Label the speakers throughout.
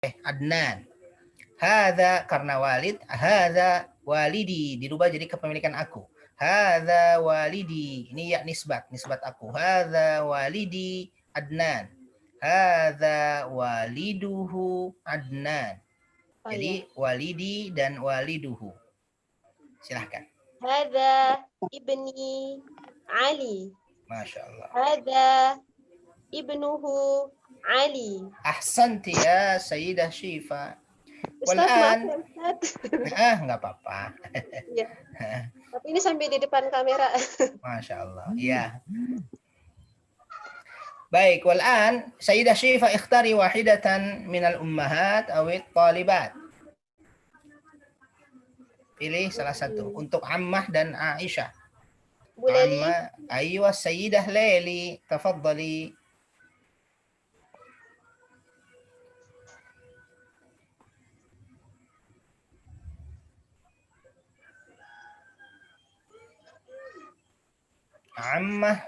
Speaker 1: Adnan. Hadza karena walid, hadza walidi dirubah jadi kepemilikan aku. Hadza walidi, ini ya nisbat aku. Hadza walidi Adnan. Hadza waliduhu Adnan. Jadi walidi dan waliduhu. Silahkan.
Speaker 2: Hadza ibni Ali.
Speaker 1: Masya Allah.
Speaker 2: Hadza ibnuhu Ali.
Speaker 1: Ahsanti ya Sayyidah Syifa.
Speaker 2: Ustaz, maaf ya, Ustaz.
Speaker 1: Nggak apa-apa.
Speaker 2: Ya. Tapi ini sampai di depan kamera.
Speaker 1: Masya Allah. Ya. Baik, والآن Sayyidah Syifa ikhtari wahidatan minal ummahat awit talibat. Pilih salah satu untuk Ammah dan Aisyah.
Speaker 2: Bu Leli.
Speaker 1: Ammah, aywa Sayyidah Leli, tafaddali. Ammah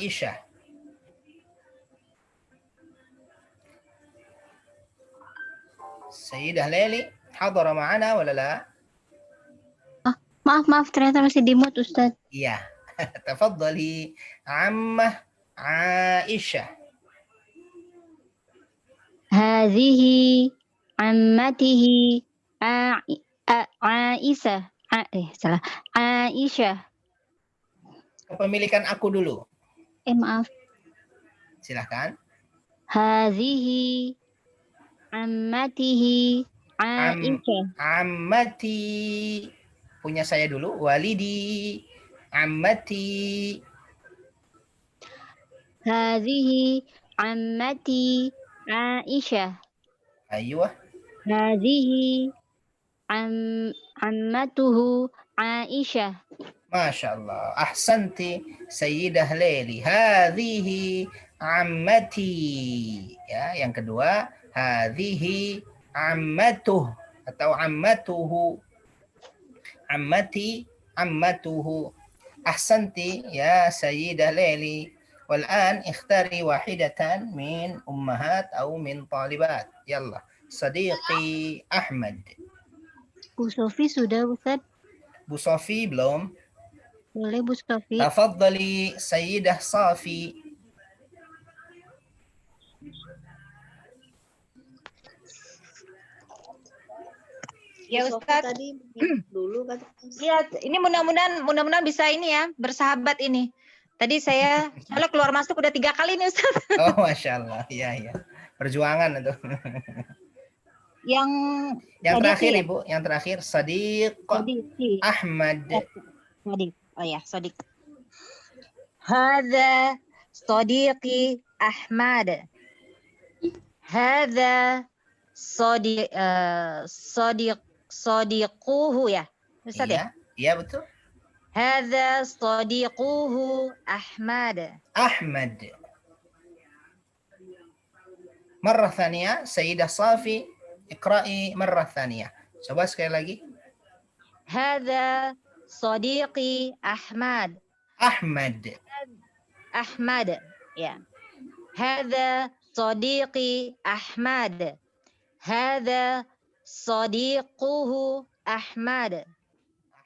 Speaker 1: Aisyah. Sayyidah Leli hadara ma'ana wala la?
Speaker 3: Maaf, ternyata masih di mute, Ustaz.
Speaker 1: Iya. Tafaddali Ammah Aisyah.
Speaker 3: Hazihi ammatihi Aisyah. Salah. Aisyah.
Speaker 1: Kepemilikan aku dulu.
Speaker 3: Maaf.
Speaker 1: Silahkan.
Speaker 3: Hazihi ammatihi Aisyah.
Speaker 1: Ammati. Punya saya dulu. Walidi. Ammati.
Speaker 3: Hazihi ammati Aisyah.
Speaker 1: Aywa.
Speaker 3: Hazihi ammatuhu Aisyah.
Speaker 1: Masya Allah. Ahsanti Sayyidah Leli. Hadhihi ammati. Ya, yang kedua. Hadhihi ammatuh atau ammatuhu. Ammati, ammatuhu. Ahsanti ya Sayyidah Leli. والآن اختاري واحدة من أمهات أو من طالبات. يلا صديقي أحمد.
Speaker 3: Bu Sofi sudah, Ustaz?
Speaker 1: Bu Sofi belum?
Speaker 3: Boleh, Bu Sofi.
Speaker 1: Tafadhali Sayyidah Safi.
Speaker 4: Ya Ustaz.
Speaker 2: Tadi dulu kan.
Speaker 4: Ya, ini mudah-mudahan bisa ini ya, bersahabat ini. Tadi saya soalnya keluar masuk udah 3 kali nih Ustaz.
Speaker 1: Oh, Masya Allah. Iya. Perjuangan itu.
Speaker 4: Yang
Speaker 1: terakhir
Speaker 4: ya?
Speaker 1: Ibu, yang terakhir Sadiq Ahmad.
Speaker 4: Sadiq. Oh ya, Sadiq. Hadza Sadiqi Ahmad. Hadza Sadiquhu ya. Ustaz ya?
Speaker 1: Iya, betul.
Speaker 4: Hadza Sadiquhu Ahmad.
Speaker 1: Ahmad. Marrah thaniyah, Sayyidah Safi, iqra'i marrah thaniyah. Coba sekali lagi.
Speaker 4: Hadza Sadiqi Ahmad.
Speaker 1: Ahmad.
Speaker 4: Ahmad. Ya. Hadza Sadiqi Ahmad. Hadza Sadiquhu Ahmad.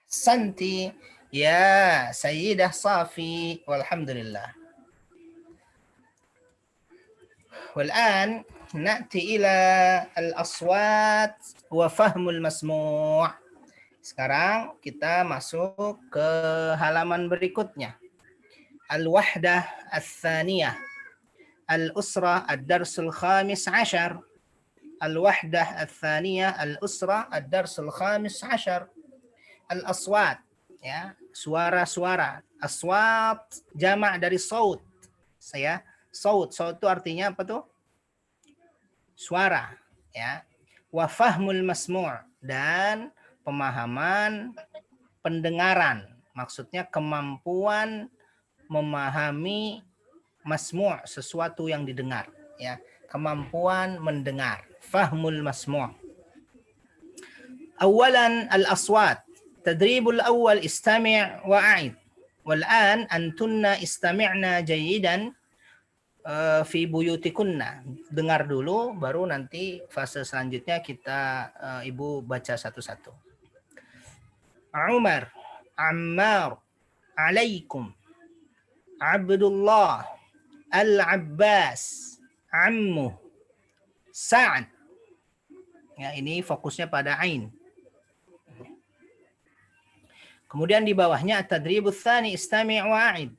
Speaker 1: Santi ya Sayyidah Safi. Walhamdulillah. والآن نأتي إلى الأصوات وفهم المسموع. Sekarang kita masuk ke halaman berikutnya. Al-Wahdah Al-Thaniyah. Al-Usra Ad-Darsul Khamis Ashar. Al-Wahdah Al-Thaniyah Al-Usra Ad-Darsul Khamis Ashar. Al-Aswat. Ya, suara-suara. Aswat jamak dari saut. Saut itu artinya apa tuh? Suara, ya. Wa fahmul masmu' dan pemahaman pendengaran. Maksudnya kemampuan memahami masmu', sesuatu yang didengar, ya. Kemampuan mendengar. Fahmul masmu'. Awalan al-aswat. Tadribul awal istami' wa a'id. والآن أنتن استمعنا جيدا fi buyutikunna. Dengar dulu, baru nanti fase selanjutnya kita Ibu baca satu-satu. Umar, Ammar, alaikum, Abdullah, Al-Abbas, Ammu, Sa'ad. Ya, ini fokusnya pada ain. Kemudian di bawahnya at-tadribus tsani istami' wa'id.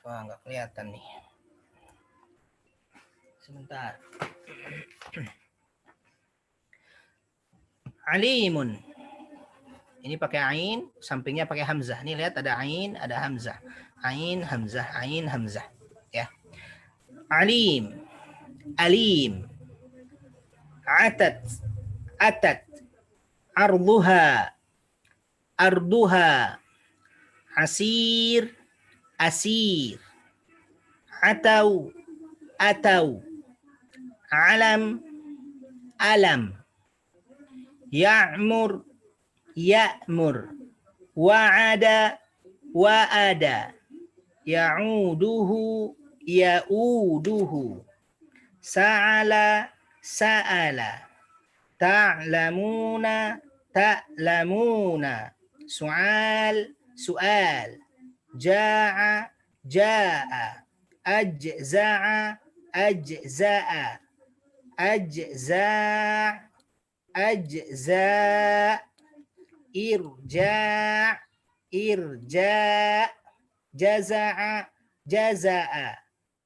Speaker 1: Wah, enggak kelihatan nih. Sebentar. Alimun. Ini pakai ain, sampingnya pakai hamzah. Nih lihat ada ain, ada hamzah. Ain, hamzah, ain, hamzah. Ya. Alim. Alim. Atat. Atat. Arduha. Arduha. Asir. Asir. Atau. Atau. Alam. Alam. Ya'mur. Ya'mur. Wa'ada. Wa'ada. Ya'uduhu. Ya'uduhu. Sa'ala. Sa'ala. Ta'lamuna. Ta'lamuna. Su'al. Su'al. Ja'a. Ja'a. Ajza'a. Ajza'a. Ajza'. Ajza'. Irja'. Irja'. Jaza'a. Jaza'a.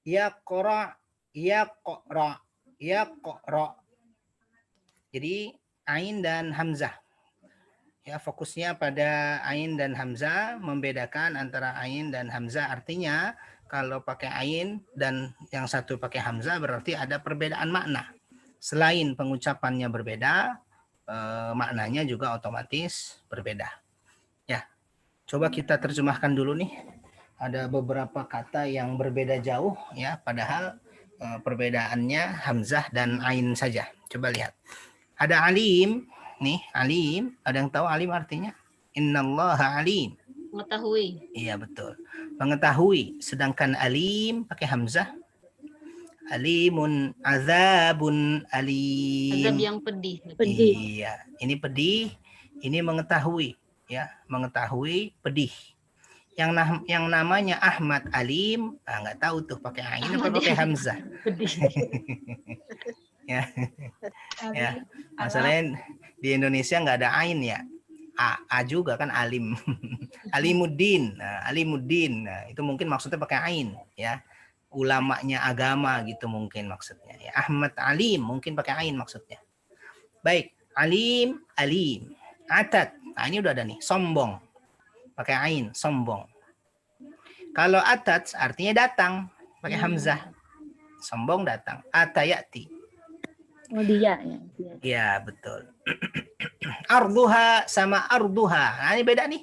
Speaker 1: Yaqra'. Yaqra'. Yaqra'. Jadi ain dan hamzah. Ya, fokusnya pada ain dan hamzah, membedakan antara ain dan hamzah. Artinya kalau pakai ain dan yang satu pakai hamzah berarti ada perbedaan makna. Selain pengucapannya berbeda, maknanya juga otomatis berbeda. Ya, coba kita terjemahkan dulu nih. Ada beberapa kata yang berbeda jauh ya, padahal perbedaannya hamzah dan ain saja. Coba lihat. Ada alim, nih alim. Ada yang tahu alim artinya? Innallaha alim.
Speaker 5: Mengetahui.
Speaker 1: Iya betul. Mengetahui. Sedangkan alim pakai hamzah. Alimun, azabun, alim.
Speaker 5: Azab yang pedih.
Speaker 1: Iya, ini pedih, ini mengetahui, ya, mengetahui pedih. Yang namanya Ahmad Alim, nggak tahu tuh pakai ain apa pakai hamzah.
Speaker 5: Pedih.
Speaker 1: Ya, ya. Masalahnya di Indonesia nggak ada ain ya. A juga kan alim. Alimuddin. Nah, Alimuddin. Nah, itu mungkin maksudnya pakai ain, ya. Ulamanya agama gitu mungkin maksudnya. Ya, Ahmad Alim mungkin pakai ain maksudnya. Baik, Alim, Alim. Atat. Nah, ini udah ada nih, sombong. Pakai ain, sombong. Kalau atat artinya datang, pakai hamzah. Sombong datang. Atayati.
Speaker 3: Oh dia ya.
Speaker 1: Ya, betul. Arduha sama arduha. Nah, ini beda nih.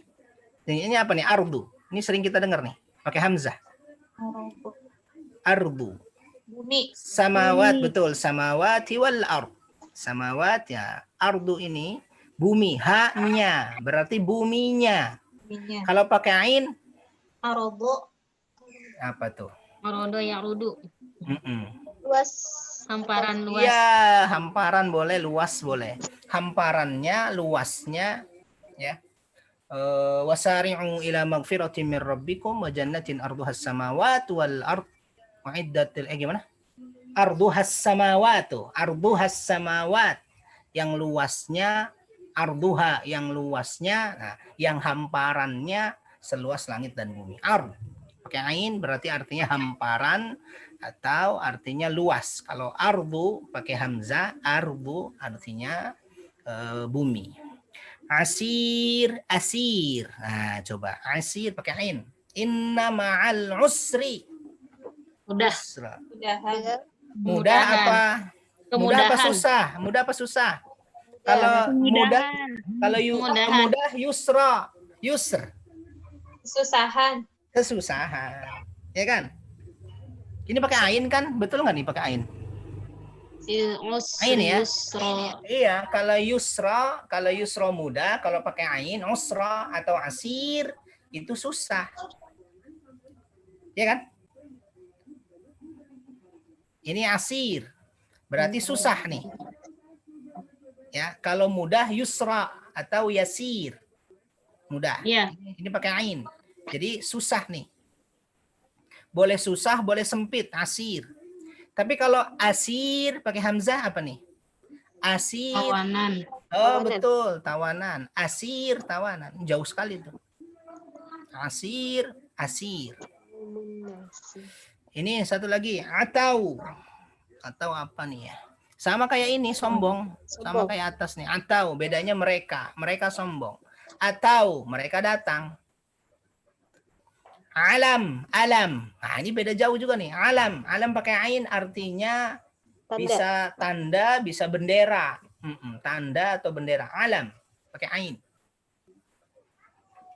Speaker 1: Ini apa nih? Ardu. Ini sering kita dengar nih. Pakai hamzah. Ardu.
Speaker 5: Bumi.
Speaker 1: Samawat, betul. Samawati wal ard. Samawat ya. Ardu ini bumi. Ha-nya. Berarti buminya.
Speaker 5: Buminya.
Speaker 1: Kalau pakai ain.
Speaker 5: Arodo.
Speaker 1: Apa tuh?
Speaker 5: Arodo ya rudu.
Speaker 2: Luas.
Speaker 5: Hamparan luas.
Speaker 1: Ya, hamparan boleh, luas boleh. Hamparannya, luasnya, ya. Wasari'u ila magfiratin min rabbikum wa jannatin arduhas samawati wal ard uiddatil gimana? Arduhas samawatu, arduhas samawat. Yang luasnya arduha, yang luasnya, nah, yang hamparannya seluas langit dan bumi. Ard. Pakai ain berarti artinya hamparan atau artinya luas. Kalau ardu pakai hamzah, ardu artinya bumi. Asir, asir. Nah, coba asir pakai ain. Inna ma'al usri.
Speaker 5: Mudah.
Speaker 1: Usra.
Speaker 2: Ya.
Speaker 1: Mudah apa? Mudah apa
Speaker 5: Kemudahan.
Speaker 1: susah? Mudah apa susah? Kalau mudah, kalau mudah yusra, yusr.
Speaker 5: Kesusahan.
Speaker 1: Kesusahan. Ya kan? Ini pakai ain kan? Betul nggak nih pakai ain? Ain ya?
Speaker 5: Yusra.
Speaker 1: Iya, kalau yusra mudah, kalau pakai ain, usra atau asir itu susah. Ya kan? Ini asir. Berarti susah nih. Ya, kalau mudah yusra atau yasir. Mudah.
Speaker 5: Iya.
Speaker 1: Ini pakai ain. Jadi susah nih. Boleh susah, boleh sempit, asir. Tapi kalau asir pakai hamzah apa nih? Asir.
Speaker 5: Tawanan.
Speaker 1: Oh,
Speaker 2: Tawanan.
Speaker 1: betul, tawanan. Asir, tawanan. Jauh sekali tuh. Asir, asir. Ini satu lagi, atau apa nih ya? Sama kayak ini, sombong. Sama
Speaker 2: Sombong.
Speaker 1: kayak atas nih. Atau bedanya mereka sombong. Atau mereka datang. Alam. Nah, ini beda jauh juga nih. Alam pakai ain artinya
Speaker 2: Tanda.
Speaker 1: bisa tanda, bisa bendera. Tanda atau bendera. Alam pakai ain.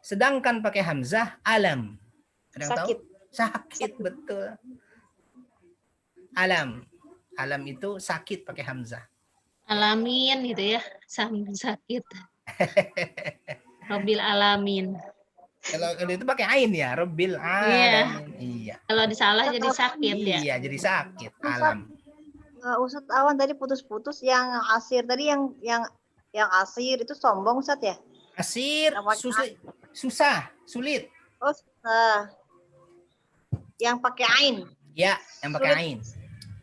Speaker 1: Sedangkan pakai hamzah alam. Ada yang tahu?
Speaker 2: Sakit.
Speaker 1: Sakit, betul. Alam itu sakit pakai hamzah.
Speaker 5: Alamin gitu ya. Sakit. Rabbil alamin.
Speaker 1: Kalau itu pakai ain ya, Rabbil alamin. Iya.
Speaker 5: Kalau disalah jadi sakit ya.
Speaker 1: Iya, jadi sakit. Alam.
Speaker 3: Ustadz Awan tadi putus-putus, yang asir tadi yang asir itu sombong Ustadz ya?
Speaker 1: Asir, susah, sulit.
Speaker 3: Oh, yang pakai ain.
Speaker 1: Ya, yang pakai
Speaker 3: Sulit.
Speaker 1: ain.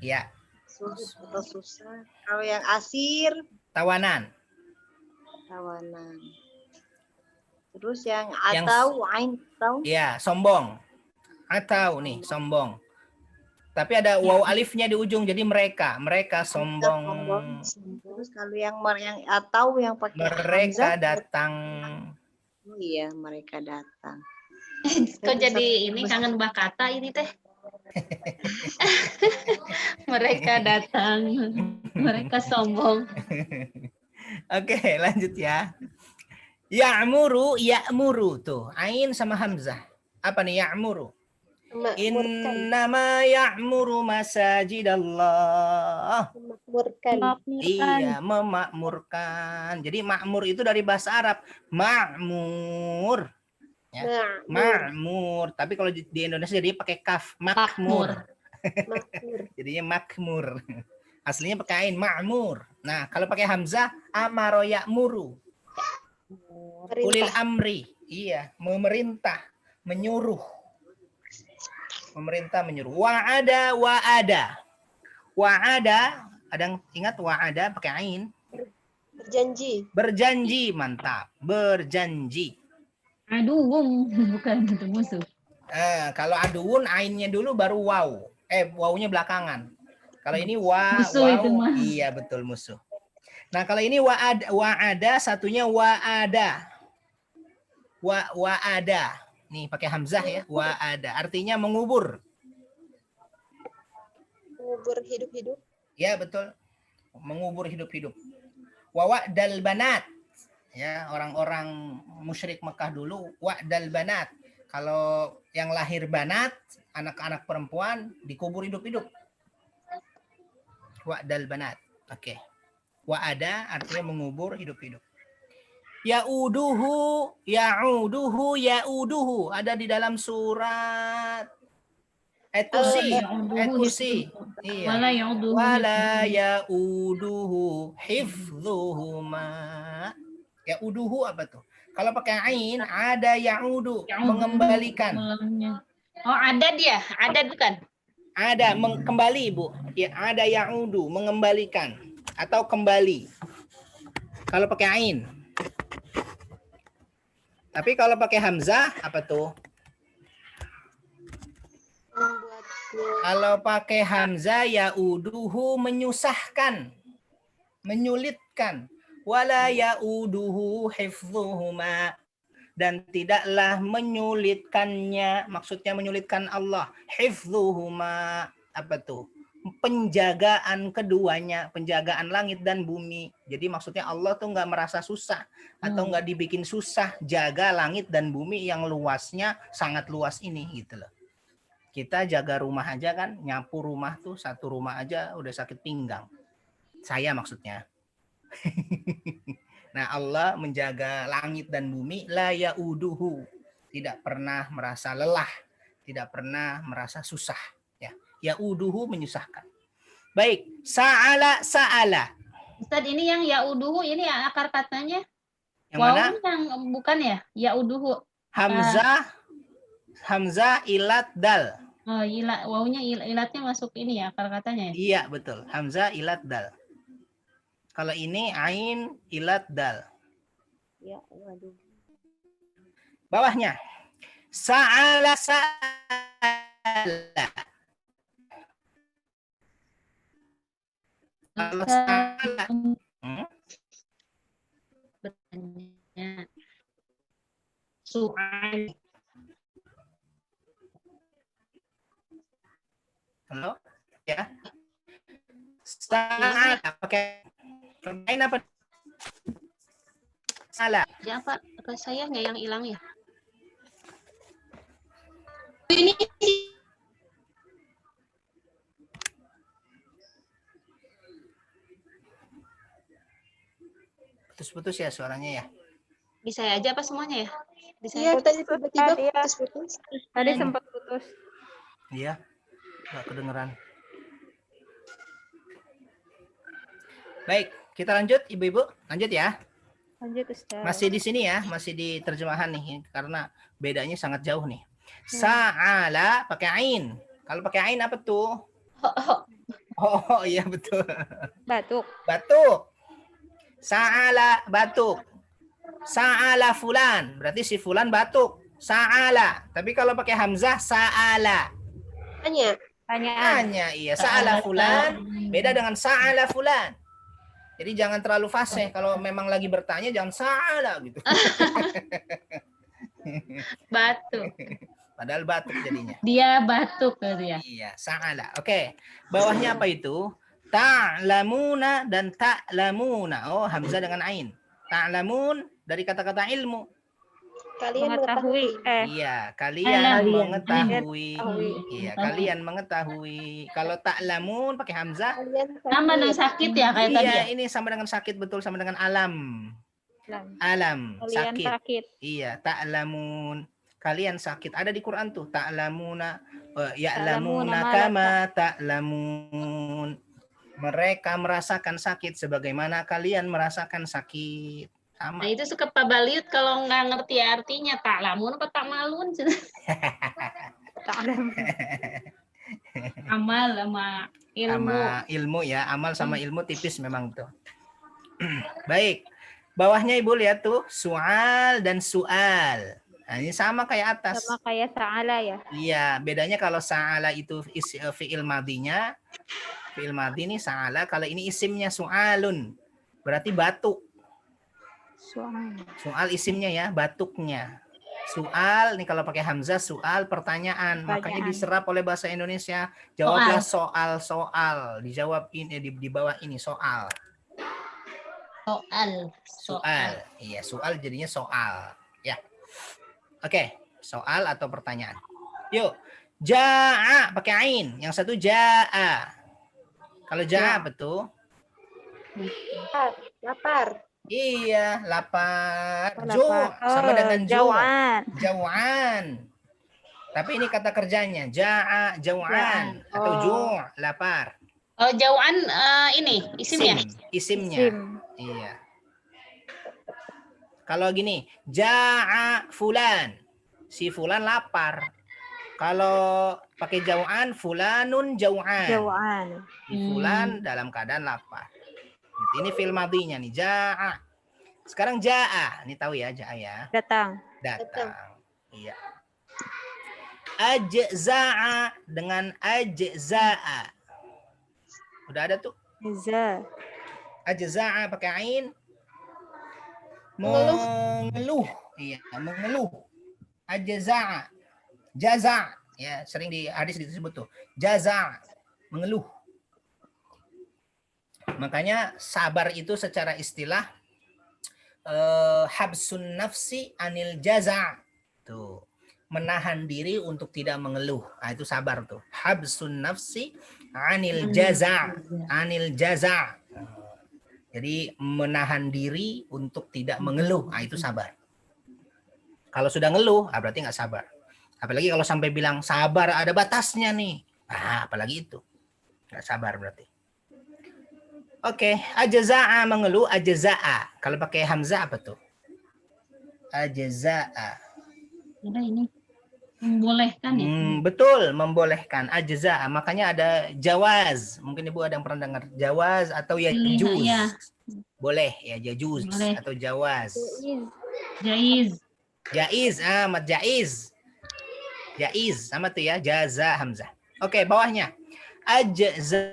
Speaker 1: Ya,
Speaker 3: Sulit atau susah. Kalau yang asir
Speaker 1: tawanan.
Speaker 3: tawanan. Terus yang
Speaker 1: Yang-
Speaker 3: atau ain atau
Speaker 1: Ya, sombong. Atau nih, sombong. Tapi ada waw alifnya di ujung, jadi mereka sombong.
Speaker 3: terus kalau yang atau yang pakai
Speaker 1: Mereka
Speaker 3: hamzah,
Speaker 1: datang.
Speaker 3: oh iya mereka datang.
Speaker 5: Kok jadi ini kangen bakata ini teh. Mereka datang. Mereka sombong.
Speaker 1: Oke, lanjut ya. Ya'muru tuh. Ain sama hamzah. Apa nih ya'muru?
Speaker 2: Memakmurkan.
Speaker 1: Innama ya'muru masajidallah.
Speaker 2: Memakmurkan.
Speaker 1: Iya, memakmurkan. Jadi makmur itu dari bahasa Arab. Ma'mur. Ya. Ma'mur. Tapi kalau di Indonesia dia pakai kaf. Makmur.
Speaker 2: Makmur.
Speaker 1: Jadinya makmur. Aslinya pakai ain. Ma'mur. Nah, kalau pakai hamzah. Amaro ya'muru. Ulil
Speaker 2: Perintah.
Speaker 1: amri. Iya, memerintah. Menyuruh. Pemerintah menyuruh. Wa'ada. Ada yang ingat wa'ada pakai ain?
Speaker 2: Berjanji.
Speaker 1: Berjanji, mantap. Berjanji.
Speaker 3: aduh bukan itu musuh.
Speaker 1: Kalau aduun ainnya dulu baru waw. Wawnya belakangan. Kalau ini
Speaker 3: Musuh
Speaker 1: waw.
Speaker 3: itu mah.
Speaker 1: Iya, betul musuh. Nah, kalau ini wa'ada satunya wa'ada. Wa'ada. Nih pakai hamzah ya, wa'ada. Artinya mengubur.
Speaker 2: Mengubur hidup-hidup.
Speaker 1: Ya, betul. Mengubur hidup-hidup. Wa'dal banat. Ya, orang-orang musyrik Mekah dulu wa'dal banat. Kalau yang lahir banat, anak-anak perempuan dikubur hidup-hidup. Wa'dal banat. Oke. Wa'ada artinya mengubur hidup-hidup. Ya'uduhu. Ada di dalam surat At-Tursi. Iya.
Speaker 3: Wala yauduhu
Speaker 1: Wala ya'uduhu hifdhuhuma. Ya'uduhu apa tuh? Kalau pakai ain ada ya'udu, mengembalikan.
Speaker 5: Oh, ada dia. Ada bukan?
Speaker 1: Ada kembali, Bu. Ya, ada ya'udu, mengembalikan atau kembali. Kalau pakai ain. Tapi kalau pakai hamzah apa tuh? Kalau pakai hamzah ya'uduhu menyusahkan, menyulitkan. Wala ya'uduhu hifdhuhuma, dan tidaklah menyulitkannya, maksudnya menyulitkan Allah. Hifdhuhuma apa tuh? Penjagaan keduanya, penjagaan langit dan bumi. Jadi maksudnya Allah tuh nggak merasa susah atau nggak dibikin susah jaga langit dan bumi yang luasnya sangat luas ini gitu loh. Kita jaga rumah aja kan, nyapu rumah tuh satu rumah aja udah sakit pinggang. Saya maksudnya. Nah, Allah menjaga langit dan bumi la ya'uduhu, tidak pernah merasa lelah, tidak pernah merasa susah ya. Ya'uduhu menyusahkan. Baik, sa'ala sa'ala.
Speaker 5: Ustaz, ini yang yauduhu ini akar katanya.
Speaker 1: Yang mana?
Speaker 5: Wawu yang bukan ya? Yauduhu.
Speaker 1: Hamzah ilat dal.
Speaker 5: Oh, wawunya ilatnya masuk ini ya akar katanya ya.
Speaker 1: Iya, betul. Hamzah ilat dal. Kalau ini ain ilat dal.
Speaker 3: Ya, waduh.
Speaker 1: Bawahnya. Sa'ala sa'ala. Kalau sa'ala.
Speaker 5: Bertanya. Su'al.
Speaker 1: Halo? Ya. Sa'ala. Pakai ain apa? Salah.
Speaker 5: Ya apa? Apa saya nggak yang hilang ya?
Speaker 2: Ini
Speaker 1: Putus-putus ya suaranya ya.
Speaker 5: Bisa aja apa semuanya ya? Bisa
Speaker 2: iya
Speaker 5: aja.
Speaker 2: tadi tiba-tiba
Speaker 3: Tadi ya.
Speaker 2: putus-putus.
Speaker 3: Tadi sempat putus.
Speaker 1: Iya. Nggak kedengeran. Baik, kita lanjut Ibu-ibu. Lanjut ya.
Speaker 3: Lanjut Ustaz.
Speaker 1: Masih di sini ya, masih di terjemahan nih karena bedanya sangat jauh nih. Sa'ala pakai ain. Kalau pakai ain apa tuh? Oh, iya betul.
Speaker 3: Batuk.
Speaker 1: Batuk. Sa'ala batuk. Sa'ala fulan, berarti si fulan batuk. Sa'ala. Tapi kalau pakai hamzah sa'ala.
Speaker 2: Tanya.
Speaker 3: Tanyaan.
Speaker 1: Hanya iya sa'ala fulan beda dengan sa'ala fulan. Jadi jangan terlalu fasih kalau memang lagi bertanya jangan sa'ala gitu.
Speaker 5: Batuk.
Speaker 1: Padahal batuk jadinya.
Speaker 5: Dia batuk gitu ya.
Speaker 1: Iya, sa'ala. Oke. Bawahnya apa itu? Ta'lamuna dan ta'lamuna. Oh, hamzah dengan ain. Ta'lamun dari kata-kata ilmu.
Speaker 2: Kalian
Speaker 3: Mengetahui.
Speaker 1: Iya, kalian
Speaker 5: Kalian.
Speaker 1: mengetahui.
Speaker 3: Mengetahui.
Speaker 1: Iya, kalian mengetahui. Kalau ta'lamun pakai hamzah.
Speaker 2: Kalian
Speaker 5: Sama dengan sakit ya kayak tadi ya.
Speaker 1: Iya, ini sama dengan sakit betul sama dengan alam. Alam,
Speaker 3: Kalian
Speaker 1: sakit.
Speaker 3: sakit.
Speaker 1: Iya, ta'lamun. Kalian sakit. Ada di Quran tuh, ta'lamuna ya'lamuna
Speaker 3: Ta'lamuna
Speaker 1: kama ta'lamun. Mereka merasakan sakit sebagaimana kalian merasakan sakit. Sama.
Speaker 5: Nah itu suka Pak Baliut kalau nggak ngerti artinya tak lamun apa tak malun. Amal sama ilmu.
Speaker 1: Sama ilmu ya, amal sama ilmu tipis memang tuh. Baik. Bawahnya Ibu lihat tuh, soal dan soal. Nah, ini sama kayak atas.
Speaker 3: Sama kayak sa'ala ya.
Speaker 1: Iya, bedanya kalau sa'ala itu fi'il madinya, fi'il madi ini sa'ala, kalau ini isimnya su'alun. Berarti batuk. Soal isimnya ya, batuknya. Soal nih kalau pakai hamzah soal pertanyaan. Makanya diserap oleh bahasa Indonesia. Jawablah soal. Dijawab ini di bawah ini soal. Soal. Iya, soal jadinya soal. Ya. Oke, soal atau pertanyaan. Yuk. Ja'a pakai ain. Yang satu ja'a. Kalau ja'a betul.
Speaker 2: lapar.
Speaker 1: Iya, lapar.
Speaker 3: Oh,
Speaker 1: Jo
Speaker 3: lapar.
Speaker 1: sama dengan jo.
Speaker 3: Jauhan.
Speaker 1: Jauhan. Tapi ini kata kerjanya. Ja'a, jauhan. Atau jo, lapar.
Speaker 5: Oh jauhan ini isimnya.
Speaker 1: Isimnya.
Speaker 3: Isim.
Speaker 1: Iya. Kalau gini, ja'a fulan. Si fulan lapar. Kalau pakai jauhan, fulanun jauhan.
Speaker 3: Jauhan.
Speaker 1: Si fulan dalam keadaan lapar. Ini fi'il madinya nih, ja'a. Sekarang ja'a. Ini tahu ya, ja'a ya.
Speaker 3: Datang.
Speaker 1: Datang. Iya. Ajza'a dengan ajza'a. Udah ada tuh.
Speaker 3: Za.
Speaker 1: Ajza'a pakai ain.
Speaker 2: Mengeluh.
Speaker 1: Mengeluh. Iya, mengeluh. Ajza'a. Jaza'. Ya, sering di hadis disebut tuh. Jaza'. Mengeluh. Makanya sabar itu secara istilah habsun nafsi anil jaza'. Tuh. Menahan diri untuk tidak mengeluh. Nah, itu sabar tuh. Habsun nafsi anil jaza'. Anil jaza'. Jadi menahan diri untuk tidak mengeluh. Nah, itu sabar. Kalau sudah ngeluh, berarti nggak sabar. Apalagi kalau sampai bilang sabar ada batasnya nih. Apalagi itu. Nggak sabar berarti. Oke, ajaza'a mengeluh, ajaza'a. Kalau pakai hamzah apa tuh? Ajaza'a.
Speaker 5: Ada ini membolehkan ya.
Speaker 1: Betul, membolehkan. Ajaza'a. Makanya ada jawaz. Mungkin Ibu ada yang pernah dengar jawaz atau ya
Speaker 5: Pilih,
Speaker 1: juz.
Speaker 5: ya.
Speaker 1: Boleh ya jajuz
Speaker 5: Boleh.
Speaker 1: atau jawaz.
Speaker 5: Jaiz.
Speaker 1: Jaiz, mat jaiz. Jaiz sama tuh ya, jaza hamzah. Oke, bawahnya. Ajza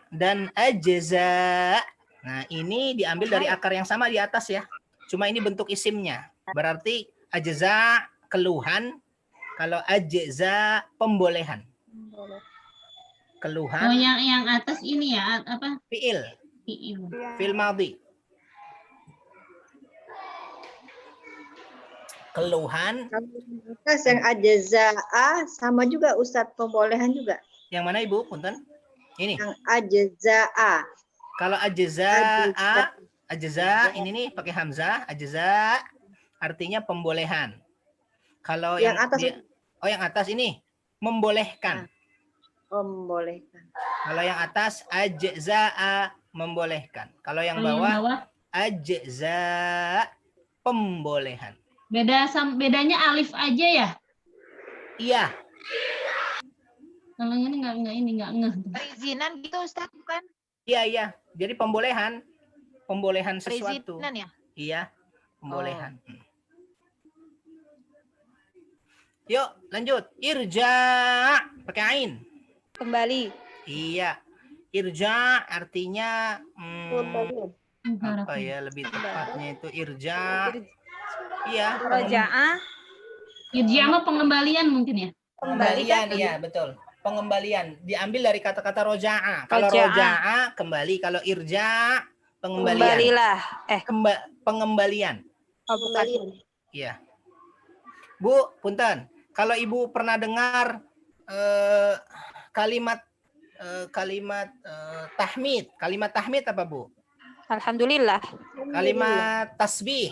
Speaker 1: dan ajza. Nah, ini diambil dari akar yang sama di atas ya. Cuma ini bentuk isimnya. Berarti ajza keluhan, kalau ajza pembolehan.
Speaker 5: Oh,
Speaker 1: Keluhan
Speaker 5: yang atas ini ya, apa?
Speaker 1: fiil,
Speaker 5: Fiil.
Speaker 1: fiil madhi. Keluhan.
Speaker 3: Atas yang ajza'a sama juga Ustadz, pembolehan juga.
Speaker 1: Yang mana Ibu? Punten. Ini.
Speaker 3: Yang ajza'a.
Speaker 1: Kalau ajza ini nih pakai hamzah, ajza artinya pembolehan. Kalau
Speaker 3: Yang atas
Speaker 1: yang atas ini membolehkan.
Speaker 3: membolehkan.
Speaker 1: Kalau yang atas ajza'a membolehkan. Kalau yang bawah ajza pembolehan.
Speaker 5: Bedanya alif aja ya?
Speaker 1: Iya,
Speaker 5: Kalau ini nggak ngeh.
Speaker 4: Perizinan gitu Ustaz, bukan?
Speaker 1: iya. Jadi pembolehan sesuatu.
Speaker 4: Perizinan ya?
Speaker 1: Iya, pembolehan. Yuk, lanjut. Irja pakai ain.
Speaker 4: Kembali.
Speaker 1: Iya. Irja artinya apa
Speaker 5: Harapan.
Speaker 1: ya lebih tepatnya itu irja. Iya.
Speaker 4: Roja'ah.
Speaker 5: Irja mah pengembalian mungkin ya?
Speaker 1: Pengembalian, iya betul. Pengembalian diambil dari kata-kata roja'a. Kalau
Speaker 4: Roja'a.
Speaker 1: roja'a kembali, kalau irja pengembalian.
Speaker 4: Kembalilah.
Speaker 1: Pengembalian.
Speaker 4: Oh, bukan.
Speaker 1: Iya. Bu, punten. Kalau Ibu pernah dengar kalimat tahmid. Kalimat tahmid apa, Bu?
Speaker 4: Alhamdulillah.
Speaker 1: Kalimat tasbih.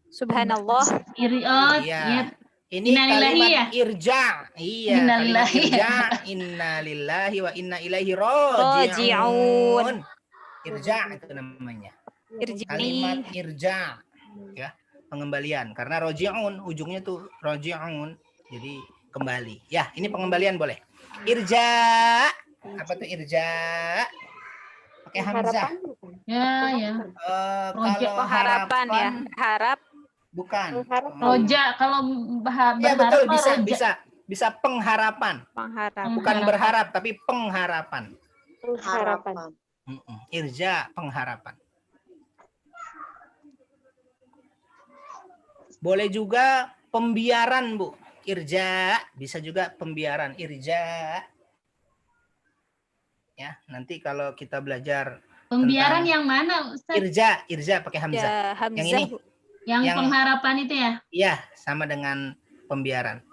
Speaker 4: Subhanallah.
Speaker 1: Iya. Ini
Speaker 5: Innalillahi
Speaker 1: kalimat
Speaker 5: ya?
Speaker 1: irja. Iya,
Speaker 5: Innalillahi.
Speaker 1: kalimat irja. Innalillahi wa inna ilaihi raji'un. Irja itu namanya. Kalimat irja. Ya, pengembalian. Karena raji'un ujungnya tuh raji'un. Jadi kembali. Ya, ini pengembalian boleh. Irja. Apa tuh irja? Pakai hamzah.
Speaker 5: Ya.
Speaker 1: Kalau
Speaker 4: Harapan ya. Harap.
Speaker 1: bukan.
Speaker 5: Roja kalau
Speaker 1: Ya betul,
Speaker 5: berharap
Speaker 1: bisa pengharapan.
Speaker 4: Pengharap.
Speaker 1: Bukan berharap tapi pengharapan.
Speaker 2: Harapan.
Speaker 1: Irja pengharapan. Boleh juga pembiaran, Bu. Irja bisa juga pembiaran. Irja. Ya, nanti kalau kita belajar
Speaker 5: pembiaran
Speaker 1: tentang
Speaker 5: yang mana, Ustaz?
Speaker 1: irja pakai hamzah.
Speaker 4: Ya, hamzah.
Speaker 1: Yang ini.
Speaker 5: Yang pengharapan itu ya?
Speaker 1: Iya, sama dengan pembiaran.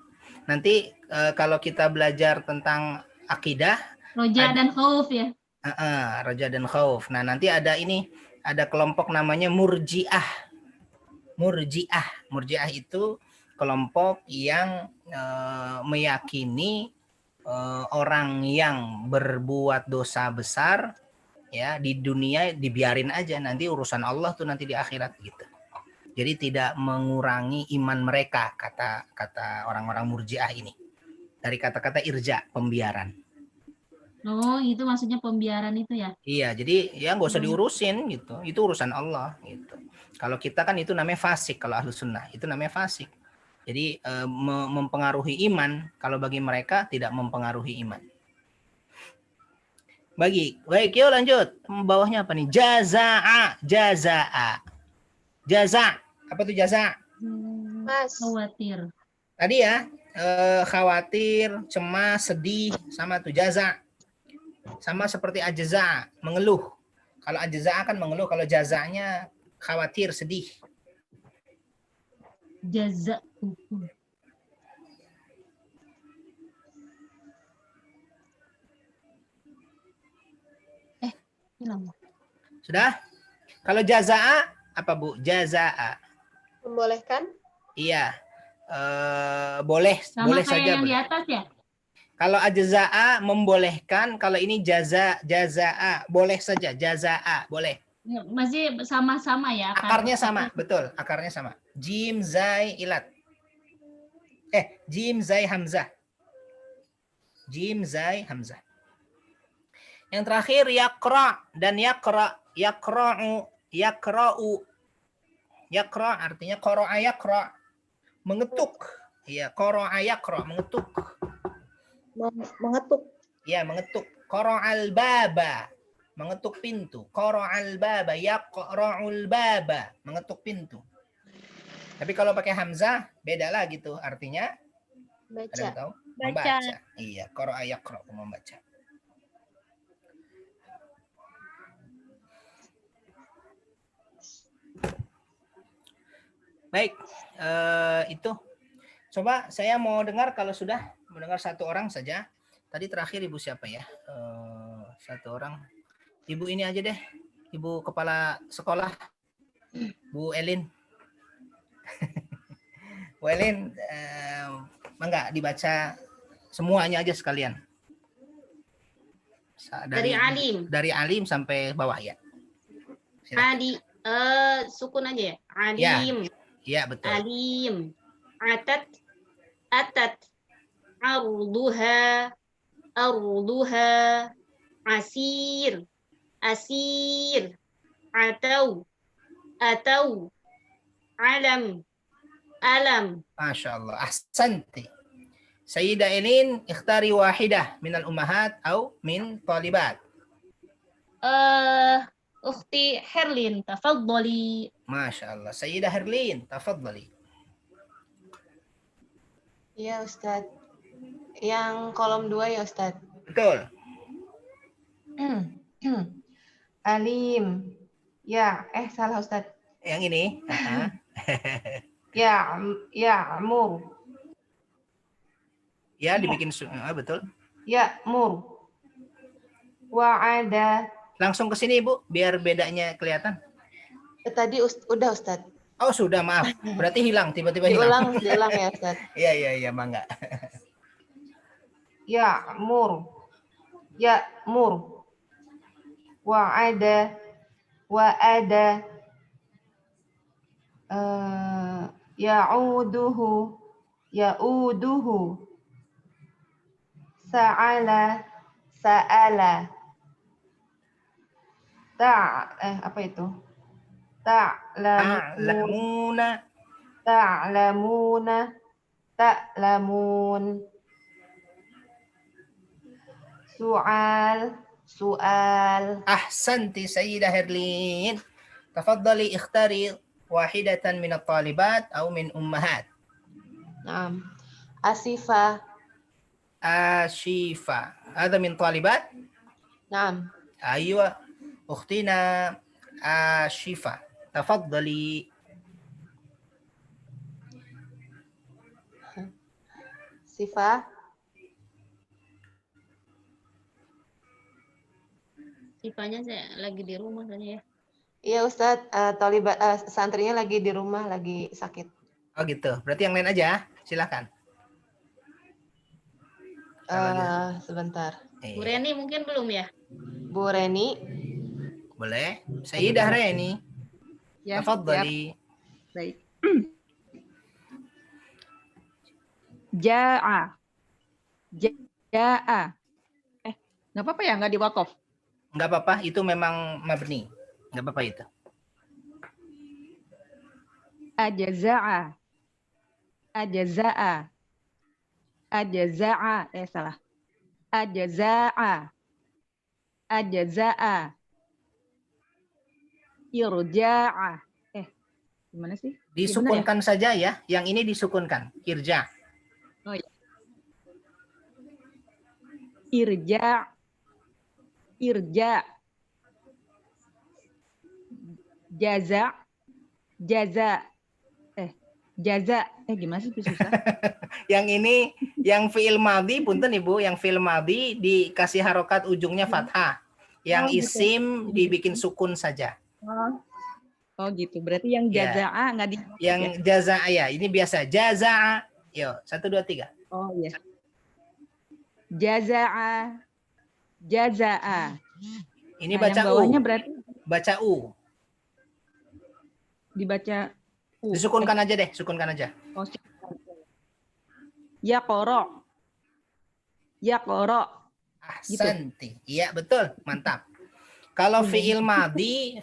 Speaker 1: Nanti kalau kita belajar tentang akidah,
Speaker 5: Roja dan khauf ya?
Speaker 1: roja dan khauf. Nah, nanti ada kelompok namanya murji'ah. Murji'ah itu kelompok yang meyakini orang yang berbuat dosa besar ya di dunia dibiarin aja, nanti urusan Allah tuh nanti di akhirat gitu. Jadi tidak mengurangi iman mereka, kata orang-orang murji'ah ini. Dari kata-kata irja, pembiaran.
Speaker 5: Oh, itu maksudnya pembiaran itu ya?
Speaker 1: Iya, jadi ya nggak usah diurusin gitu. Itu urusan Allah gitu. Kalau kita kan itu namanya fasik, kalau ahlu sunnah itu namanya fasik. Jadi mempengaruhi iman, kalau bagi mereka tidak mempengaruhi iman. Baik, yuk lanjut. Bawahnya apa nih? Jaza'a. Jaza. Apa tuh jaza?
Speaker 2: Mas.
Speaker 5: Khawatir.
Speaker 1: Tadi ya, khawatir, cemas, sedih, sama tuh jaza. Sama seperti ajza, mengeluh. Kalau ajza kan mengeluh, kalau jazanya khawatir, sedih.
Speaker 5: Jaza. Hilang.
Speaker 1: Sudah? Kalau jaza'a apa, Bu? Jaza'a.
Speaker 2: Membolehkan?
Speaker 1: Iya. Boleh
Speaker 5: Sama
Speaker 1: boleh
Speaker 5: kayak
Speaker 1: saja.
Speaker 5: yang di
Speaker 1: Boleh.
Speaker 5: atas ya?
Speaker 1: Kalau ajza'a membolehkan, kalau ini jaza'a boleh saja, jaza'a boleh.
Speaker 5: Masih sama-sama ya.
Speaker 1: Akarnya sama, betul, akarnya sama. Jim zai ilat. Jim zai hamzah. Jim zai hamzah. Yang terakhir yaqra dan yaqra, yaqra'u, yaqra'u. Yaqra artinya qara'a yaqra, mengetuk. Ya, qara'a yaqra, mengetuk.
Speaker 3: Mengetuk.
Speaker 1: Ya, mengetuk. Qara'al baba, mengetuk pintu. Qara'al baba, yaqra'ul baba, mengetuk pintu. Tapi kalau pakai hamzah beda lah gitu artinya. Ada
Speaker 2: Baca.
Speaker 1: yang tahu?
Speaker 4: Baca.
Speaker 1: Membaca. Iya, qara'a yaqra, membaca. Baik, itu. Coba saya mau dengar kalau sudah mendengar satu orang saja. Tadi terakhir Ibu siapa ya? Satu orang. Ibu ini aja deh. Ibu kepala sekolah. Bu Elin. Bu Elin, enggak dibaca semuanya aja sekalian.
Speaker 5: Dari alim.
Speaker 1: Dari alim sampai bawah ya. Silakan.
Speaker 5: Ali, sukun aja ya.
Speaker 1: Ya.
Speaker 5: Alim.
Speaker 1: Iya, betul.
Speaker 5: Alim. Atat. Arduha. Asir. Atau. Alam.
Speaker 1: Masya Allah. Ahsanti. Sayyidah Elin, ikhtari wahidah minal ummahat atau min talibat.
Speaker 5: Ukhti Herlin, tafaddali.
Speaker 1: Masya Allah. Sayyidah Herlin, tafaddali.
Speaker 6: Iya Ustadz. Yang kolom 2 ya Ustadz.
Speaker 1: Betul.
Speaker 6: Alim. Ya, salah Ustadz.
Speaker 1: Yang ini.
Speaker 6: Ya'mur.
Speaker 1: Ya, dibikin betul.
Speaker 6: Ya'mur. Wa'ada.
Speaker 1: Langsung ke sini, Ibu, biar bedanya kelihatan.
Speaker 6: Tadi udah Ustadz.
Speaker 1: Oh, sudah, maaf. Berarti hilang, tiba-tiba hilang.
Speaker 6: Diulang ya Ustadz.
Speaker 1: Iya, mangga.
Speaker 6: Ya'mur. Wa'ada. Ya'uduhu. Sa'ala. Apa itu? Ta'lamun. Su'al.
Speaker 1: Ahsanti Sayyidah Herlin. Tafaddali ikhtari wahidatan min at-talibat atau min ummahat.
Speaker 6: Naam. Asifa.
Speaker 1: Ashifa. Ada min talibat?
Speaker 6: Naam.
Speaker 1: Aywa. Ukhtina Ashifa. Tafaddali.
Speaker 6: Sifa.
Speaker 5: Sifanya saya lagi di rumah tadi ya.
Speaker 6: Iya Ustadz, santrinya lagi di rumah, lagi sakit.
Speaker 1: Oh gitu. Berarti yang lain aja. Silakan.
Speaker 6: Sebentar.
Speaker 5: Bu Reni mungkin belum ya?
Speaker 6: Bu Reni.
Speaker 1: Boleh. Sayyidah Reni.
Speaker 7: Ya,
Speaker 1: Tafaddali.
Speaker 7: baik. Ja'a. Nggak apa-apa ya, nggak di wakof.
Speaker 1: Nggak apa-apa, itu memang mabni. Nggak apa-apa itu.
Speaker 7: Ajaza'a. Salah. Ajaza'a. Irja'a. Gimana sih?
Speaker 1: Disukunkan saja ya. Yang ini disukunkan. Irja.
Speaker 7: Oh ya. Irja. Jaza. Gimana sih, susah.
Speaker 1: Yang ini yang fiil madhi punten Ibu, yang fiil madhi dikasih harokat ujungnya fathah. Yang
Speaker 7: Oh, gitu.
Speaker 1: isim dibikin sukun saja.
Speaker 7: Oh gitu. Berarti yang
Speaker 1: Ya.
Speaker 7: jaza'a nggak di.
Speaker 1: Yang jaza'a ya, ini biasa jaza'a. Yo, 1 2 3.
Speaker 7: Oh iya. Jaza'a. Jaza'a.
Speaker 1: Ini
Speaker 7: Nah,
Speaker 1: baca
Speaker 7: yang
Speaker 1: U.
Speaker 7: bawahnya berarti
Speaker 1: Baca U.
Speaker 7: dibaca U.
Speaker 1: Disukunkan aja deh, sukunkan aja.
Speaker 7: Yaqra. Yaqra.
Speaker 1: Ahsanti. Iya, betul. Mantap. Kalau fi'il madi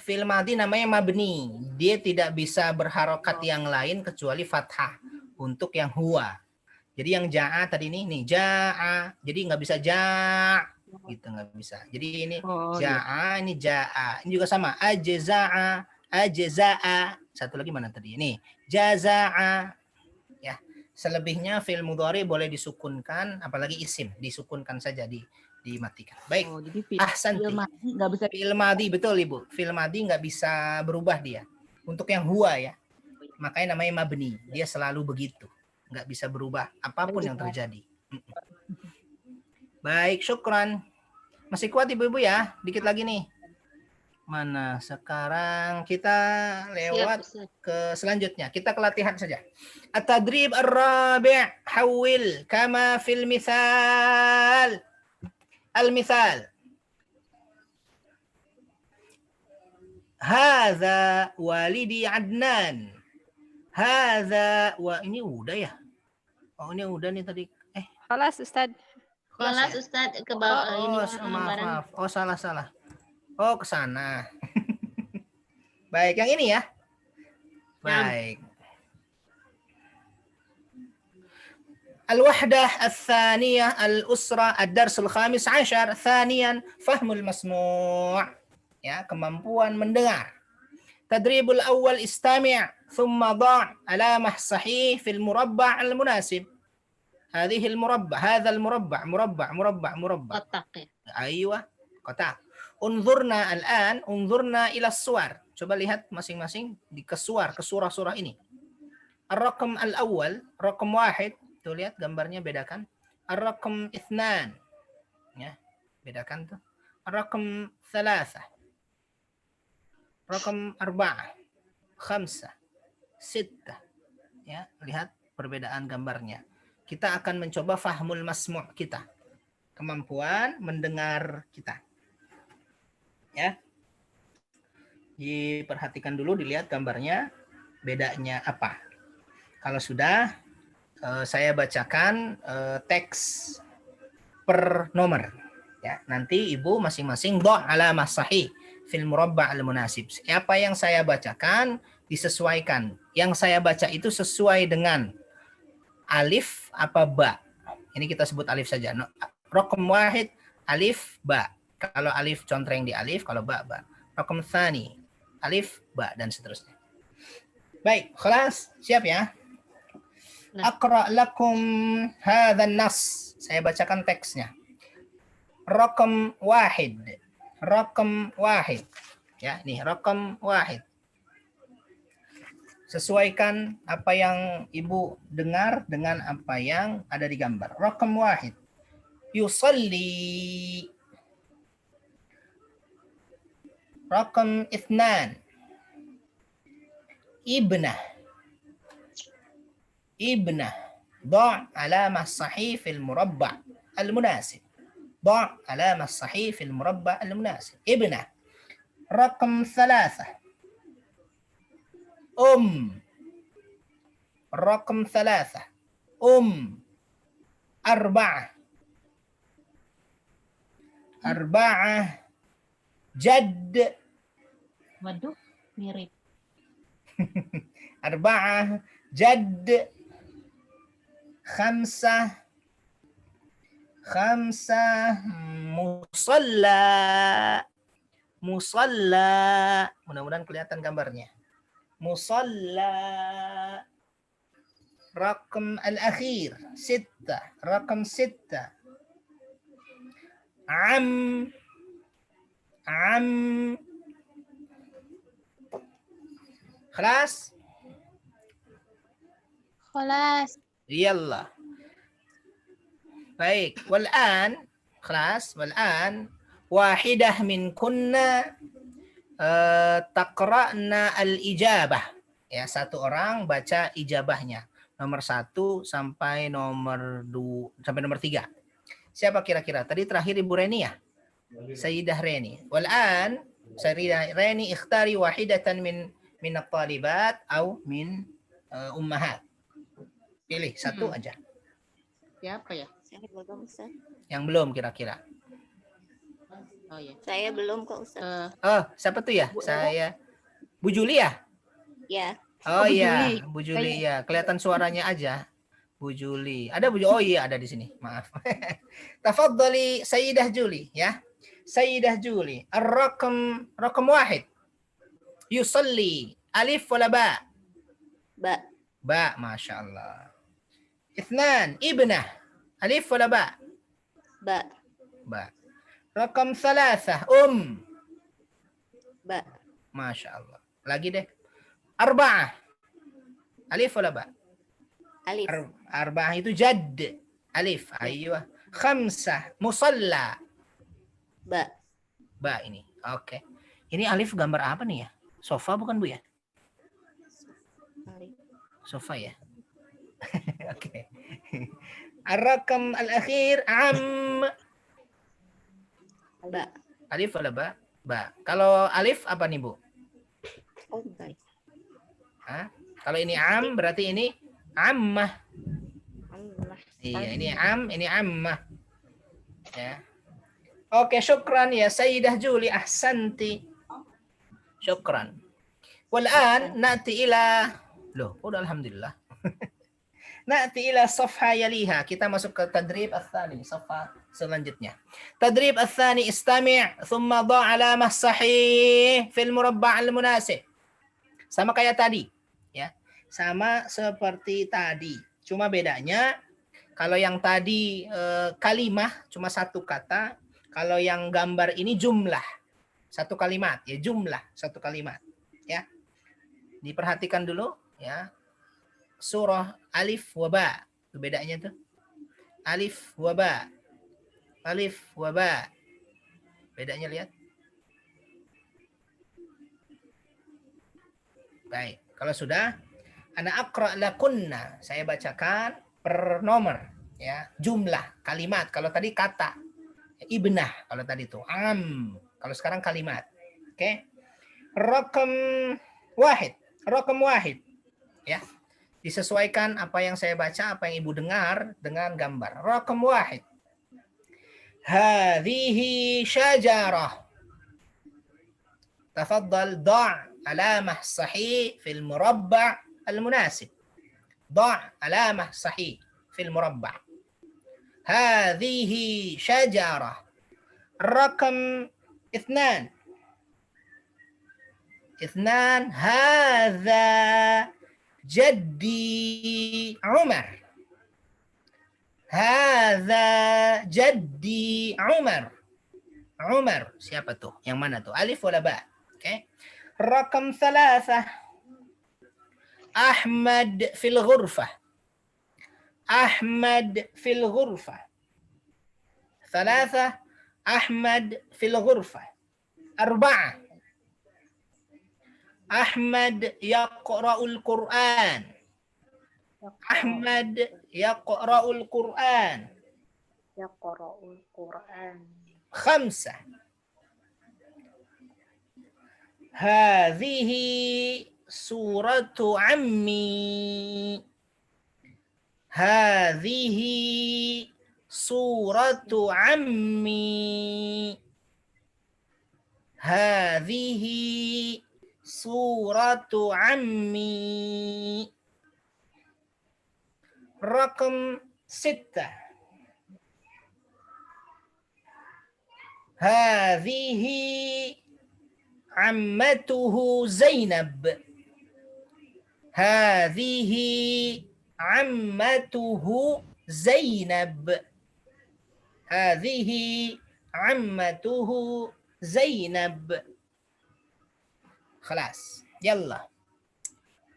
Speaker 1: namanya mabni. Dia tidak bisa berharokat yang lain kecuali fathah untuk yang huwa. Jadi yang ja'a tadi nih ja'a. Jadi nggak bisa ja' gitu, nggak bisa. Jadi ini ja'a, ini ja'a. Ini juga sama. Ajza'a, ajza'a. Satu lagi mana tadi? Ini jaza'a. Ya. Selebihnya fi'il mudhari boleh disukunkan, apalagi isim disukunkan saja, dimatikan. Baik.
Speaker 7: Jadi
Speaker 1: Ahsanti.
Speaker 7: nggak bisa.
Speaker 1: Fi'il madi, betul Ibu. Fi'il madi nggak bisa berubah dia. Untuk yang huwa ya. Makanya namanya mabni. Dia selalu begitu. Nggak bisa berubah apapun yang terjadi. Baik, syukran. Masih kuat Ibu-ibu ya? Dikit lagi nih. Mana? Sekarang kita lewat ke selanjutnya. Kita ke latihan saja. At-tadrib ar-rabi' hawil kama fil misal. Al-misal. Hadza walidi Adnan. Hadza ini udah ya? Oh, ini udah nih tadi.
Speaker 2: Kelas Ustaz.
Speaker 5: Kelas Ustaz ke bawah ini
Speaker 1: maaf. Oh, salah. Oh, ke sana. Baik, yang ini ya. Baik. الوحدة الثانية الأسرة الدرس الخامس عشر ثانيا فهم المسموع ya, kemampuan mendengar. تدريب الأول استمع ثم ضع علامة صحيح في المربع المناسب. هذه المربع هذا المربع مربع
Speaker 5: kotak ya.
Speaker 1: أيوة kotak. انظرنا الآن انظرنا إلى الصور. Coba lihat masing-masing ke surah-surah ini. الرقم الأول رقم واحد. Tuh lihat gambarnya, bedakan. Ar-raqam 2. Ya, bedakan tuh. Ar-raqam 3. Raqam 4. 5. 6. Ya, lihat perbedaan gambarnya. Kita akan mencoba fahmul masmu' kita. Kemampuan mendengar kita. Ya. Diperhatikan dulu, dilihat gambarnya, bedanya apa. Kalau sudah, saya bacakan teks per nomor. Ya, nanti Ibu masing-masing dha' alamah sahih fil murabba' al-munasib. Apa yang saya bacakan disesuaikan. Yang saya baca itu sesuai dengan alif apa ba. Ini kita sebut alif saja. Raqam 1 alif ba. Kalau alif contreng di alif, kalau ba. Raqam tsani alif ba dan seterusnya. Baik, khalas, siap ya? Aqra lakum hadzal nas. Saya bacakan teksnya. Raqam 1. Raqam 1. Ya, nih raqam 1. Sesuaikan apa yang Ibu dengar dengan apa yang ada di gambar. Raqam 1. Yusalli. Raqam 2. Ibnah. ابنه ضع علامة صحيح في المربع المناسب. ضع علامة صحيح في المربع المناسب. ابنه. رقم 3. رقم 3. 4. 4. جد.
Speaker 5: Waduh, mirip.
Speaker 1: 4. جد. 5. مصلى. Mudah-mudahan kelihatan gambarnya. مصلى. رقم الأخير 6. رقم 6. عم. خلاص. يلا. Baik, والآن خلاص والآن واحدة منكن تقرأنا الإجابة. Ya, satu orang baca ijabahnya. Nomor 1 sampai nomor 2 sampai nomor 3. Siapa kira-kira? Tadi terakhir Ibu Reni ya? Sayyidah Reni. Wal'an Sayyidah Reni ikhtari wahidatan min at-talibat atau min ummahat. Pilih satu aja.
Speaker 8: Siapa ya?
Speaker 9: Saya belum, Ustaz.
Speaker 1: Yang belum kira-kira.
Speaker 8: Oh ya.
Speaker 9: Saya belum kok, Ustaz.
Speaker 1: Oh, siapa tuh ya? Saya Bu Juli ya?
Speaker 9: Ya.
Speaker 1: Oh
Speaker 7: Bu
Speaker 1: iya,
Speaker 7: Juli.
Speaker 1: Bu Juli ya. Kelihatan suaranya aja. Bu Juli. Ada Bu Juli. Oh iya, ada di sini. Maaf. Tafadhali Sayyidah Juli ya. Sayyidah Juli. Ar-raqam wahid. Yusalli. Alif wala ba?
Speaker 9: Ba.
Speaker 1: Ba, Masya Allah. Ithnan. Ibnah. Alif wala ba?
Speaker 9: Ba.
Speaker 1: Ba. Raqam thalathah.
Speaker 9: Ba.
Speaker 1: Masya Allah. Lagi deh. Arba'ah. Alif wala ba?
Speaker 9: Alif.
Speaker 1: Arba'ah itu jadd. Alif. Aywa. Khamsah. Musalla.
Speaker 9: Ba.
Speaker 1: Ba ini. Oke. Ini alif gambar apa nih ya? Sofa bukan Bu ya?
Speaker 9: Alif.
Speaker 1: Sofa ya? Oke. Ar-raqam al-akhir am.
Speaker 9: Ba.
Speaker 1: Alif wala ba? Ba. Kalau alif apa nih Bu?
Speaker 9: Oh, baik.
Speaker 1: Hah? Kalau ini am berarti ini ammah.
Speaker 9: Allah.
Speaker 1: Iya, ini ini ammah. Ya. Oke, syukran ya Sayyidah Juli, ahsanti. Syukran. Wal'an na'ti ila udah alhamdulillah. Na'ti ila safha yaliha. Kita masuk ke tadrib ats-tsani, safha selanjutnya. Tadrib ats-tsani, istami' thumma dha' alamah sahih fil murabba' al-munasib. Sama kayak tadi, ya. Sama seperti tadi. Cuma bedanya kalau yang tadi kalimah cuma satu kata, kalau yang gambar ini jumlah. Satu kalimat, ya jumlah satu kalimat, ya. Diperhatikan dulu, ya. Surah Alif wa Ba. Itu bedanya tuh. Alif wa Ba. Alif wa Ba. Bedanya lihat. Baik, kalau sudah ana aqra lakunna, saya bacakan per nomor, ya, jumlah kalimat. Kalau tadi kata, ibnah, kalau tadi itu am, kalau sekarang kalimat. Oke. Raqam wahid, ya. Disesuaikan apa yang saya baca, apa yang Ibu dengar dengan gambar. Raqam wahid. Hadhihi syajarah. Tafaddal da' alamah sahih fil murabba' al-munasib. Da' alamah sahih fil murabba'. Hadhihi syajarah. Raqam اثنان هذا جدي عمر. هذا جدي عمر. Umar, siapa tuh? Yang mana tuh? Alif wala ba? Oke. Raqam 3. Ahmad fil ghurfah. Ahmad fil ghurfah. 3. Ahmad fil ghurfah. 4. Ahmad yaqra'ul Qur'an. Ahmad yaqra'ul Qur'an.
Speaker 2: Yaqra'ul Qur'an.
Speaker 1: 5. Hadhihi suratu ammi. Hadhihi suratu ammi. Hadhihi suratu ammi. Raqam 6. Hadhihi ammatuhu Zainab. Hadhihi ammatuhu Zainab. Hadhihi ammatuhu Zainab. Khalas. Yalla.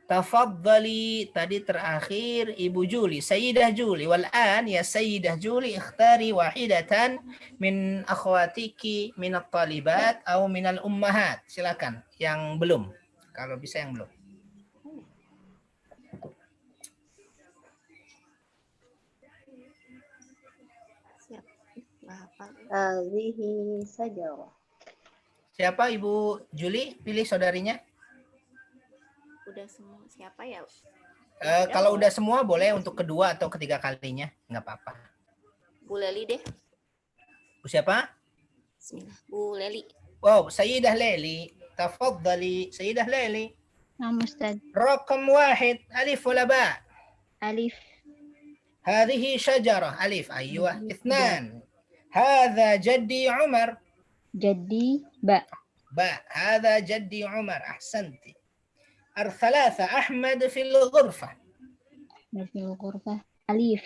Speaker 1: Tafaddali, tadi terakhir Ibu Juli, Sayyidah Juli. Wal'an ya Sayyidah Juli, ikhtari wahidatan min akhwatiki min at-talibat atau min al-ummahat. Silakan yang belum. Kalau bisa yang belum.
Speaker 3: Hadhihi sajarah.
Speaker 1: Siapa Ibu Juli? Pilih saudarinya.
Speaker 9: Udah semua. Siapa ya?
Speaker 1: Kalau udah semua boleh untuk kedua atau ketiga kalinya. Nggak apa-apa.
Speaker 9: Bu Leli deh.
Speaker 1: Bu siapa?
Speaker 9: Bismillah. Bu Leli.
Speaker 1: Wow, Sayyidah Leli. Tafadhali, Sayyidah Leli.
Speaker 4: Naam Ustaz.
Speaker 1: رقم 1 ألف ولا باء؟
Speaker 4: Alif.
Speaker 1: هذه شجرة ألف. أيوة. 2 هذا جدي عمر.
Speaker 4: Jadi ba.
Speaker 1: باء. هذا جدي عمر. أحسنت. 3 أحمد في الغرفة.
Speaker 4: Fil ghurfah. Alif.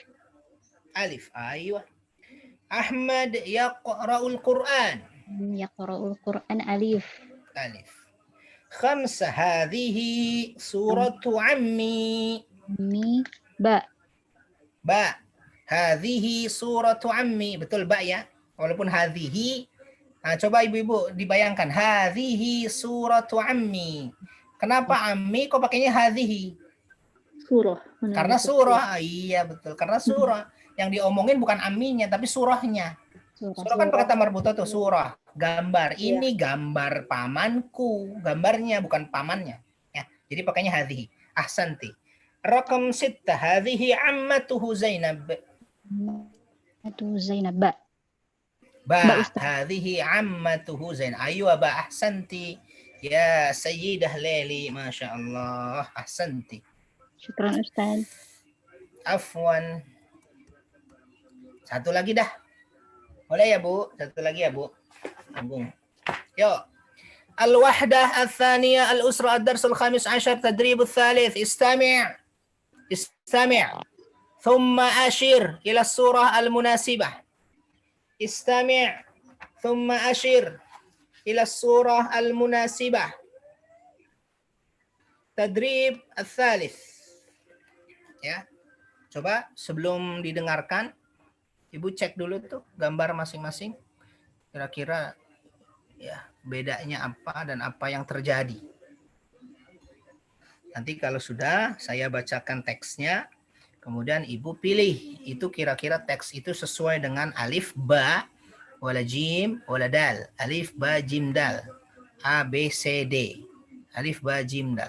Speaker 1: ألف. أيوة. أحمد يقرأ القرآن.
Speaker 4: Yaqra'ul Qur'an. Alif.
Speaker 1: ألف. 5 هذه سورة عمي.
Speaker 4: Mi. Ba.
Speaker 1: باء. هذه سورة عمي. Betul ba ya? Walaupun hadhihi. Nah, coba ibu-ibu dibayangkan. Hadhihi suratu ammi. Kenapa ammi kok pakainya hadhihi?
Speaker 7: Surah.
Speaker 1: Karena surah. Iya betul. Karena surah. Yang diomongin bukan amminya tapi surahnya. Surah kan pakai marbutah tuh, surah. Gambar. Ini gambar pamanku. Gambarnya bukan pamannya. Ya, jadi pakainya hadhihi. Ahsanti. Rakam 6. Hadhihi ammatuhu Zainab.
Speaker 4: Itu Zainab. Ba.
Speaker 1: Ba. Hadhihi ammatuhu Zainab. Aywa ba. Ahsanti. Ya Sayyidah Leli. Masya Allah. Ahsanti.
Speaker 4: Syukran Ustaz.
Speaker 1: Afwan. Satu lagi dah. Boleh ya Bu? Satu lagi ya Bu. Tunggu. Yuk. Al-wahdah al-thaniyah al-usra ad-dars al-khamis ashar tadrib al-thalith. Istami'. استمع ثم أشر إلى الصورة المناسبة. استمع ثم أشر إلى الصورة المناسبة. تدريب الثالث. Ya, coba sebelum didengarkan, Ibu cek dulu tuh gambar masing-masing. Kira-kira ya bedanya apa dan apa yang terjadi. Nanti kalau sudah saya bacakan teksnya, kemudian Ibu pilih itu kira-kira teks itu sesuai dengan alif, ba, wala jim, wala dal. Alif, ba, jim, dal. A, B, C, D. Alif, ba, jim, dal.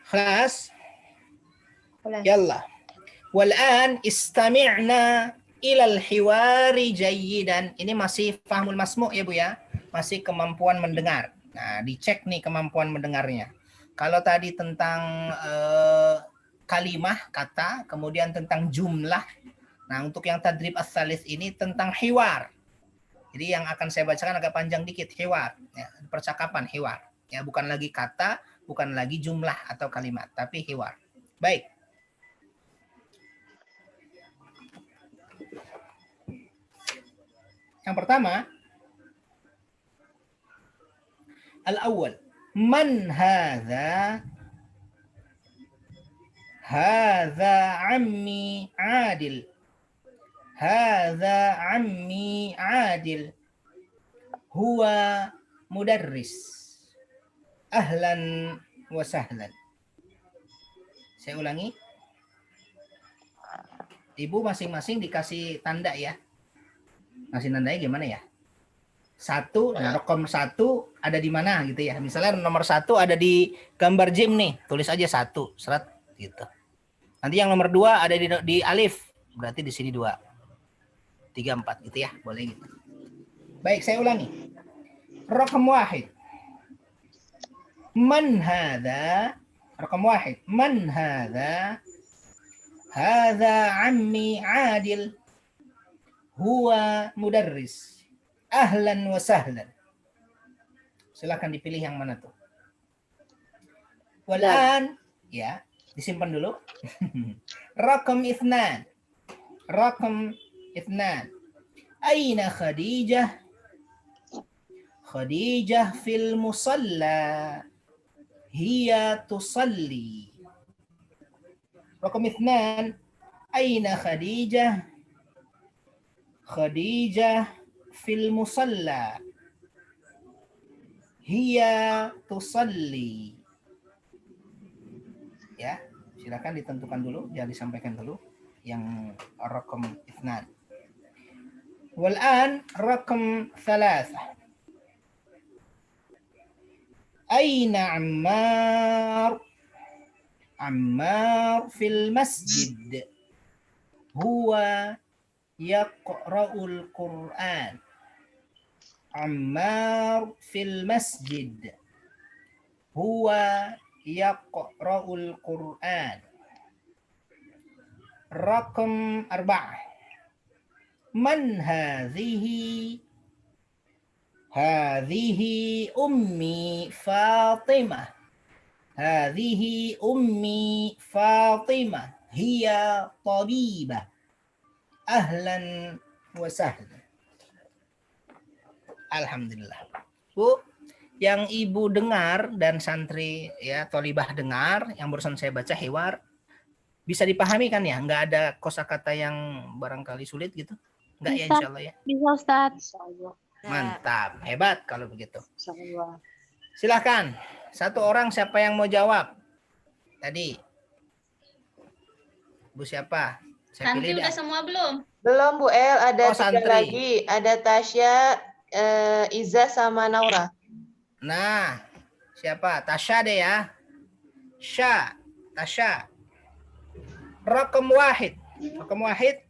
Speaker 1: خلاص يلا والآن استمعنا ilal hiwari jayyidan. Ini masih fahmul masmu' ya Bu ya. Masih kemampuan mendengar. Nah, dicek nih kemampuan mendengarnya. Kalau tadi tentang kalimah, kata, kemudian tentang jumlah. Nah, untuk yang tadrib as-salis ini tentang hiwar. Jadi yang akan saya bacakan agak panjang dikit, hiwar. Ya, percakapan hiwar. Ya, bukan lagi kata, bukan lagi jumlah atau kalimat, tapi hiwar. Baik. Yang pertama, al-awwal, man hadza? Hadza ammi Adil. Hadza ammi Adil. Huwa mudarris. Ahlan wa sahlan. Saya ulangi. Ibu masing-masing dikasih tanda ya. Ngasih tandanya gimana ya? 1, nah rekom 1 ada di mana gitu ya. Misalnya nomor 1 ada di gambar gym nih, tulis aja 1, seret gitu. Nanti yang nomor 2 ada di alif, berarti di sini 2, 3, 4 gitu ya, boleh gitu. Baik, saya ulangi. Rekom 1. Man hadza? Rekom 1. Man hadza? Hadza ammi Adil. Huwa mudarris. Ahlan wa sahlan. Silakan dipilih yang mana tuh. Walan, ya, disimpan dulu. Rakam 2. Rakam 2. Aina Khadijah? Khadijah fil musalla. Hiya tusalli. Rakam 2. Aina Khadijah? Khadijah fil musalla. Hiya tusalli. Ya, silakan ditentukan dulu, jangan disampaikan dulu yang rakam 2. والآن رقم 3. أين عمار؟ عمار في المسجد هو يقرأ القرآن. عمار في المسجد هو يقرأ القرآن. رقم 4. من هذه؟ هذه أمي فاطمة. هذه أمي فاطمة هي طبيبة. أهلا وسهلا. Alhamdulillah. Bu, yang ibu dengar dan santri ya tolibah dengar yang barusan saya baca hiwar bisa dipahami kan ya? Nggak ada kosakata yang barangkali sulit gitu? Nggak ya, insya Allah ya?
Speaker 2: Bisa Ustaz.
Speaker 1: Mantap, hebat kalau begitu.
Speaker 3: Insyaallah.
Speaker 1: Silahkan, satu orang siapa yang mau jawab? Tadi. Bu siapa? Saya
Speaker 5: Santri
Speaker 1: pilih
Speaker 5: udah
Speaker 1: dah.
Speaker 5: semua belum?
Speaker 6: Belum Bu El, ada
Speaker 1: Oh,
Speaker 6: 3
Speaker 1: santri.
Speaker 6: lagi. Ada Tasya, Iza sama Naura.
Speaker 1: Nah, siapa? Tasya deh ya. Sya, Tasya. Rakam 1. Rakam 1.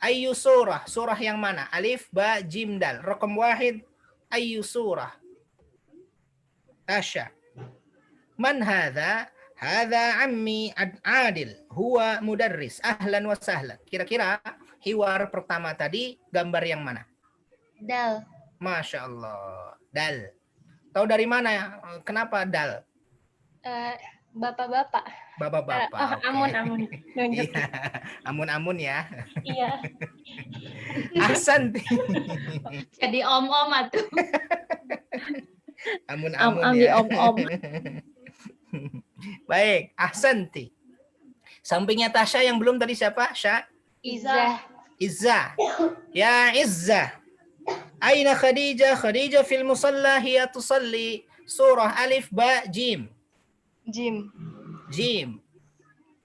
Speaker 1: Ayu surah. Surah yang mana? Alif, ba, jim, dal. Rakam 1. Ayu surah. Tasya. Man hadha? Hadha ammi Adil. Huwa mudarris. Ahlan wa sahlan. Kira-kira hiwar pertama tadi gambar yang mana?
Speaker 5: Dal.
Speaker 1: Masya Allah. Dal. Tahu dari mana ya? Kenapa dal?
Speaker 5: Bapak-bapak.
Speaker 1: Bapak-bapak.
Speaker 5: Oh,
Speaker 1: oke.
Speaker 5: amun-amun.
Speaker 1: Iya. Amun-amun ya.
Speaker 5: Iya.
Speaker 1: Ahsan.
Speaker 5: Jadi om-om atuh.
Speaker 1: Amun-amun
Speaker 5: Am-am
Speaker 1: ya.
Speaker 5: di om-om.
Speaker 1: Baik, ahsanti. Sampingnya Tasya yang belum tadi siapa?
Speaker 5: Izzah.
Speaker 1: Izzah. Ya Izzah. Aina Khadijah? Khadijah fil musalla hiya tusalli. Surah Alif Ba Jim.
Speaker 2: Jim.
Speaker 1: Jim.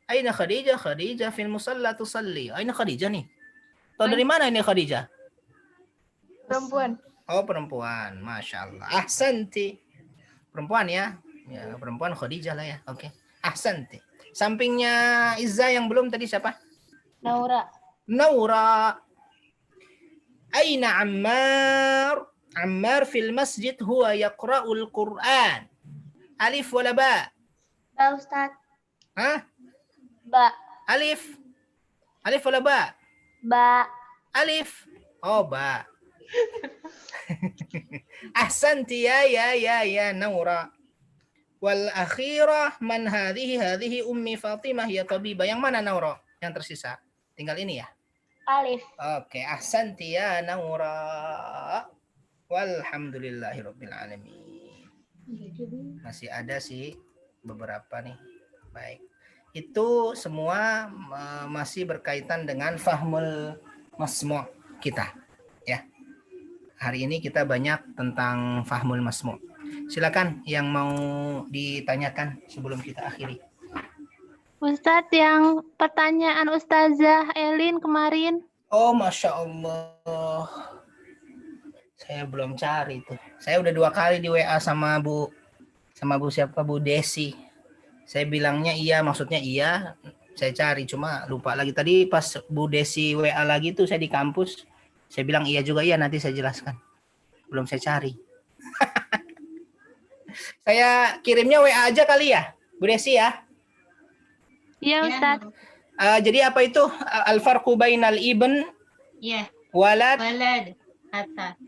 Speaker 1: Aina Khadijah? Khadijah fil musalla tusalli. Aina Khadijah nih? Tahu dari mana ini Khadijah?
Speaker 2: Perempuan.
Speaker 1: Oh, perempuan. Masya Allah. Ahsanti. Perempuan ya. Ya, perempuan Khadijah lah ya. Oke. Ahsanti. Sampingnya Izzah yang belum tadi siapa?
Speaker 2: Naura.
Speaker 1: Naura. Aina Ammar? Ammar fil masjid huwa yaqra'ul Qur'an. Alif wala ba?
Speaker 2: Ba Ustaz.
Speaker 1: Hah?
Speaker 2: Ba.
Speaker 1: Alif. Alif wala ba?
Speaker 2: Ba.
Speaker 1: Alif. Oh, ba. Ahsanti ya Naura. Wal akhirah man hadhihi ummi Fatimah ya tabibah. Yang mana Naura? Yang tersisa. Tinggal ini ya.
Speaker 2: Alif.
Speaker 1: Oke, ahsanti ya Naura. Walhamdulillahirabbil alamin. Masih ada sih beberapa nih. Baik. Itu semua masih berkaitan dengan fahmul masmu' kita, ya. Hari ini kita banyak tentang fahmul masmu'. Silakan yang mau ditanyakan sebelum kita akhiri.
Speaker 2: Ustadz, yang pertanyaan Ustazah Elin kemarin.
Speaker 1: Oh, Masya Allah. Saya belum cari tuh. Saya udah 2 kali di WA sama Bu siapa? Bu Desi. Saya bilangnya iya, maksudnya iya. Saya cari, cuma lupa lagi. Tadi pas Bu Desi WA lagi tuh saya di kampus. Saya bilang iya juga, iya nanti saya jelaskan. Belum saya cari. Saya kirimnya WA aja kali ya, Bu Desi ya.
Speaker 2: Iya Ustadz.
Speaker 1: Jadi apa itu al-farqu bainal ibn
Speaker 5: Iya.
Speaker 1: walad
Speaker 5: Walad. Fata.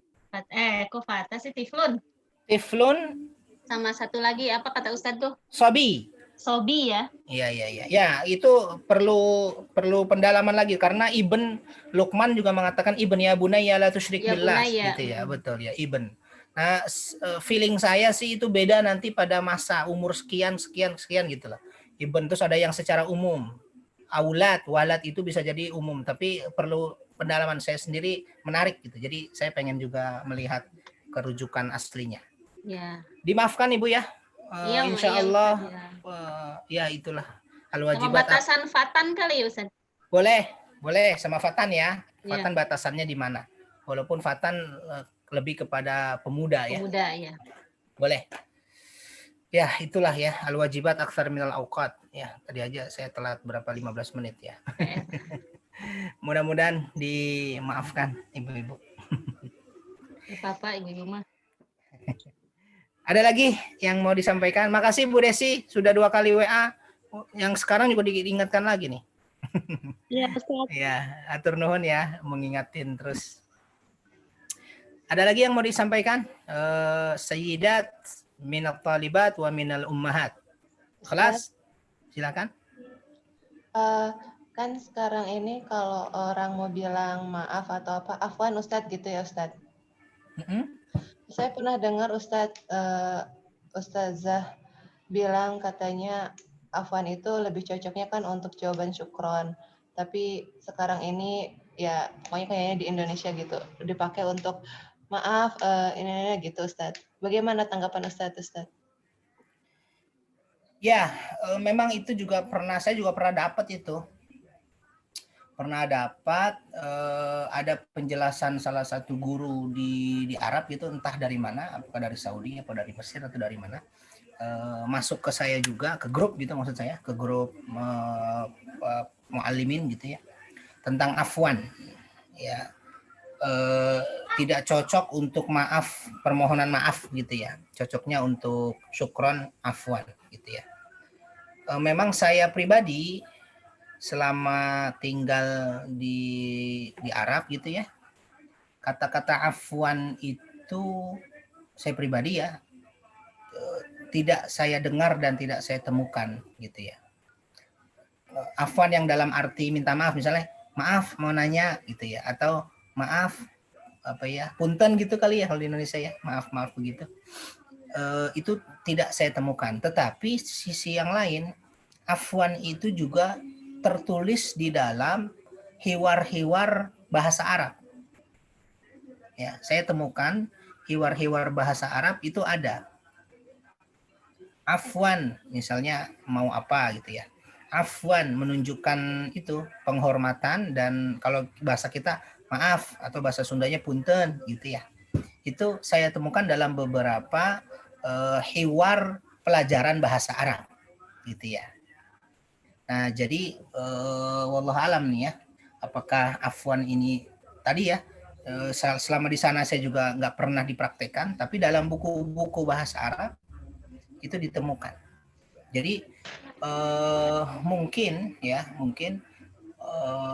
Speaker 5: Kok Fata sih Tiflun.
Speaker 1: tiflun
Speaker 5: Sama satu lagi apa kata Ustadz tuh?
Speaker 1: sobi.
Speaker 5: Sobi ya.
Speaker 1: Iya. Ya, itu perlu pendalaman lagi karena Ibn Luqman juga mengatakan Ibn ya bunayya la tusyrik
Speaker 5: Ya
Speaker 1: billah
Speaker 5: bunayya.
Speaker 1: gitu ya. Betul ya, Ibn. Nah, feeling saya sih itu beda nanti pada masa umur sekian gitu lah. Ibn terus ada yang secara umum. Aulad, walad itu bisa jadi umum, tapi perlu pendalaman. Saya sendiri menarik gitu. Jadi saya pengen juga melihat kerujukan aslinya.
Speaker 5: Ya.
Speaker 1: Dimaafkan Ibu ya.
Speaker 5: Iya,
Speaker 1: insya
Speaker 5: iya,
Speaker 1: Allah
Speaker 5: Ustaz, ya.
Speaker 1: ya itulah
Speaker 5: Sama
Speaker 1: al-wajibat.
Speaker 5: batasan fatan kali ya Ustaz.
Speaker 1: Boleh sama fatan ya.
Speaker 5: Iya.
Speaker 1: Fatan batasannya di mana? Walaupun fatan lebih kepada pemuda ya.
Speaker 5: Pemuda ya.
Speaker 1: Boleh. Ya, itulah ya al-wajibat aktsar minal auqat. Ya, tadi aja saya telat berapa 15 menit ya. Mudah-mudahan dimaafkan ibu-ibu.
Speaker 5: Apa-apa ibu mah.
Speaker 1: Ada lagi yang mau disampaikan? Makasih Bu Desi sudah 2 kali WA. Yang sekarang juga diingatkan lagi nih.
Speaker 2: Iya, Ustaz.
Speaker 1: Ya, atur nuhun ya mengingatin terus. Ada lagi yang mau disampaikan? Sayyidat minal talibat wa minal ummahat. Kelas? Silakan.
Speaker 6: Kan sekarang ini kalau orang mau bilang maaf atau apa, afwan Ustadz gitu ya Ustadz. Saya pernah dengar Ustazah bilang katanya afwan itu lebih cocoknya kan untuk jawaban syukron. Tapi sekarang ini ya pokoknya kayaknya di Indonesia gitu dipakai untuk maaf ini gitu Ustadz. Bagaimana tanggapan Ustadz?
Speaker 1: Ya, memang itu juga saya juga pernah dapat itu. Pernah dapat ada penjelasan salah satu guru di Arab itu, entah dari mana, apakah dari Saudi atau dari Mesir atau dari mana, masuk ke saya juga, ke grup gitu maksud saya, ke grup muallimin gitu ya, tentang afwan ya. Tidak cocok untuk maaf, permohonan maaf gitu ya, cocoknya untuk syukron afwan gitu ya. Memang saya pribadi selama tinggal di Arab gitu ya, kata-kata afwan itu saya pribadi ya tidak saya dengar dan tidak saya temukan gitu ya. Afwan yang dalam arti minta maaf, misalnya maaf mau nanya gitu ya, atau maaf apa ya, punten gitu kali ya kalau di Indonesia ya, maaf begitu. Itu tidak saya temukan. Tetapi sisi yang lain, afwan itu juga tertulis di dalam hiwar-hiwar bahasa Arab. Ya, saya temukan hiwar-hiwar bahasa Arab itu ada. Afwan misalnya mau apa gitu ya. Afwan menunjukkan itu penghormatan, dan kalau bahasa kita maaf atau bahasa Sundanya punten gitu ya. Itu saya temukan dalam beberapa hiwar pelajaran bahasa Arab gitu ya. Nah, jadi wallahu alam nih ya, apakah afwan ini tadi ya, selama di sana saya juga nggak pernah dipraktekkan, tapi dalam buku-buku bahasa Arab itu ditemukan. Jadi mungkin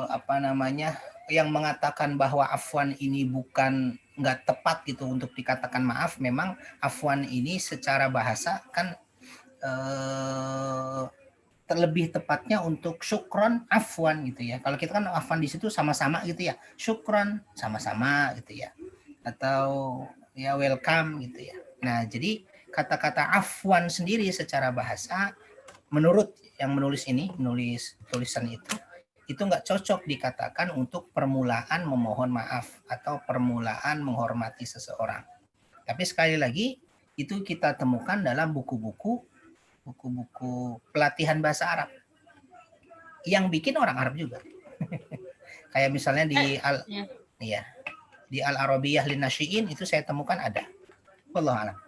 Speaker 1: apa namanya, yang mengatakan bahwa afwan ini bukan nggak tepat gitu untuk dikatakan maaf. Memang afwan ini secara bahasa kan terlebih tepatnya untuk syukron afwan gitu ya. Kalau kita kan afwan di situ sama-sama gitu ya, syukron sama-sama gitu ya, atau ya welcome gitu ya. Nah, jadi kata-kata afwan sendiri secara bahasa menurut yang menulis tulisan itu nggak cocok dikatakan untuk permulaan memohon maaf atau permulaan menghormati seseorang. Tapi sekali lagi itu kita temukan dalam buku-buku pelatihan bahasa Arab yang bikin orang Arab juga. Kayak misalnya di Al-Arabiyah Linnasyiin itu saya temukan ada. Wallahu a'lam.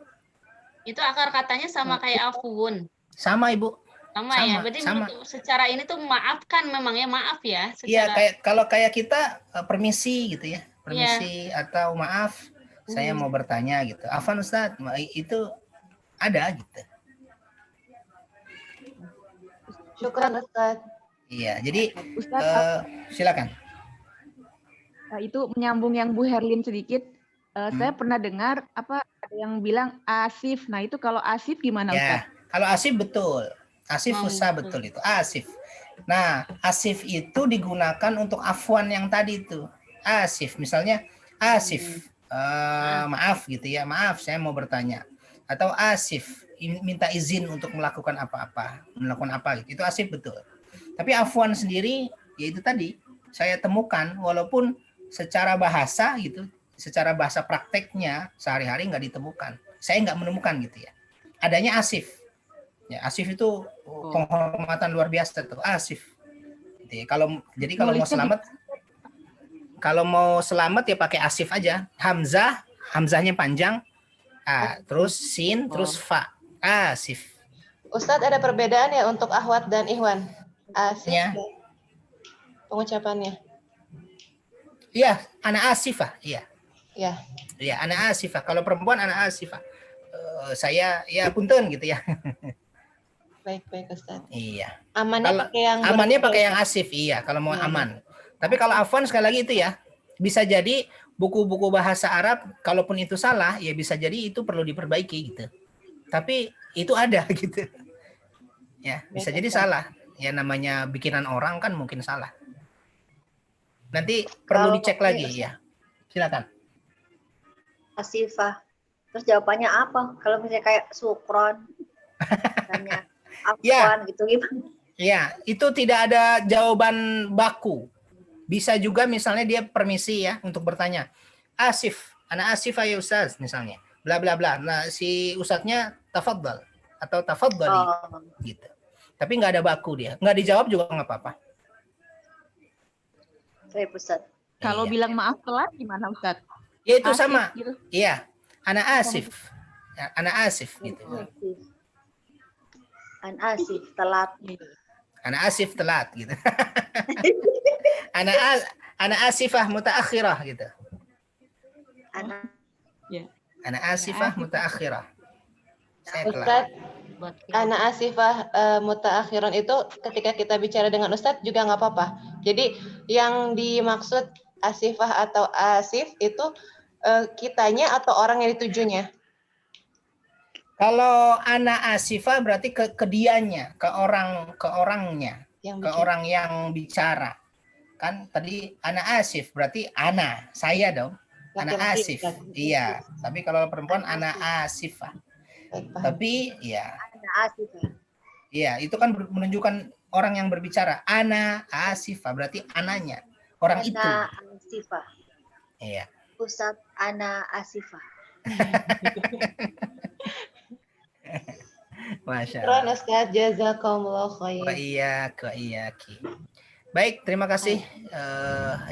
Speaker 5: Itu akar katanya sama kayak afun.
Speaker 1: Sama Ibu.
Speaker 5: Sama ya. Berarti secara ini tuh maafkan, memang ya, maaf ya.
Speaker 1: Iya, kalau kayak kita permisi gitu ya. Permisi atau maaf, saya mau bertanya gitu. Afwan Ustaz, itu ada gitu.
Speaker 6: Syukran Ustaz.
Speaker 1: Iya, jadi
Speaker 7: Ustaz,
Speaker 1: silakan.
Speaker 7: Itu menyambung yang Bu Herlin sedikit. Saya pernah dengar ada yang bilang asif. Nah, itu kalau asif gimana Ustaz?
Speaker 1: Ya, kalau asif betul. Asif usah betul itu. Asif. Nah, asif itu digunakan untuk afwan yang tadi itu. Asif, misalnya asif, maaf gitu ya. Maaf, saya mau bertanya. Atau asif, minta izin untuk melakukan apa-apa, gitu. Itu asif betul. Tapi afwan sendiri, ya itu tadi saya temukan, walaupun secara bahasa gitu, secara bahasa prakteknya sehari-hari nggak ditemukan. Saya nggak menemukan gitu ya. Adanya asif. Ya, asif itu penghormatan luar biasa tuh, asif. Gitu ya. Kalau mau selamat ya pakai asif aja. Hamzahnya panjang. Terus sin, terus fa. Asif.
Speaker 6: Ustadz, ada perbedaan ya untuk akhwat dan ikhwan? Asif
Speaker 1: Ya.
Speaker 6: pengucapannya.
Speaker 1: Iya, anak asifah. Iya.
Speaker 6: Ya.
Speaker 1: Iya, anak asifah. Kalau perempuan anak asifah. Saya ya punten gitu ya.
Speaker 6: Baik Ustadz.
Speaker 1: Iya.
Speaker 6: Amannya
Speaker 1: pakai yang asif, iya, kalau mau aman. Tapi kalau afwan sekali lagi itu ya, bisa jadi buku-buku bahasa Arab, kalaupun itu salah, ya bisa jadi itu perlu diperbaiki gitu. Tapi itu ada gitu. Ya, bisa jadi salah. Ya namanya bikinan orang kan mungkin salah. Nanti perlu dicek lagi ya. Silakan.
Speaker 3: Asifah. Terus jawabannya apa? Kalau misalnya kayak sukron, misalnya afwan gitu gimana?
Speaker 1: Ya, itu tidak ada jawaban baku. Bisa juga misalnya dia permisi ya untuk bertanya. Asif, ana asif ya Ustaz misalnya. Bla bla bla. Nah, si ustaznya tafadhal atau tafadhali gitu. Tapi nggak ada baku dia. Nggak dijawab juga nggak apa-apa.
Speaker 3: Baik, Ustaz.
Speaker 7: Kalau bilang maaf telat gimana Ustaz?
Speaker 1: Ya itu
Speaker 7: Asif
Speaker 1: sama.
Speaker 7: gitu.
Speaker 1: Iya. Ana asif. Ana asif gitu.
Speaker 3: An asif telat.
Speaker 1: Ana asif telat gitu. Ana asifah mutaakhirah gitu. Ana asifah mutaakhirah. Saya telat.
Speaker 6: Ustadz, ana asifah mutaakhiran itu ketika kita bicara dengan Ustadz juga nggak apa-apa. Jadi yang dimaksud asifah atau asif itu kitanya atau orang yang ditujunya?
Speaker 1: Kalau ana asifah berarti ke dianya, ke orangnya, ke orang yang bicara. Kan tadi ana asif berarti ana, saya dong. Ana asif. Iya, tapi kalau perempuan ana asifah. Tapi ya.
Speaker 3: Ana asifah.
Speaker 1: Iya, itu kan menunjukkan orang yang berbicara. Ana asifah berarti ananya, orang itu.
Speaker 3: Ana asifah.
Speaker 1: Iya.
Speaker 3: Ustaz ana asifah.
Speaker 1: Masya
Speaker 6: Allah.
Speaker 1: Allah.
Speaker 6: Ustaz, jazakumullah khair.
Speaker 1: Wa iyaki. Baik, terima kasih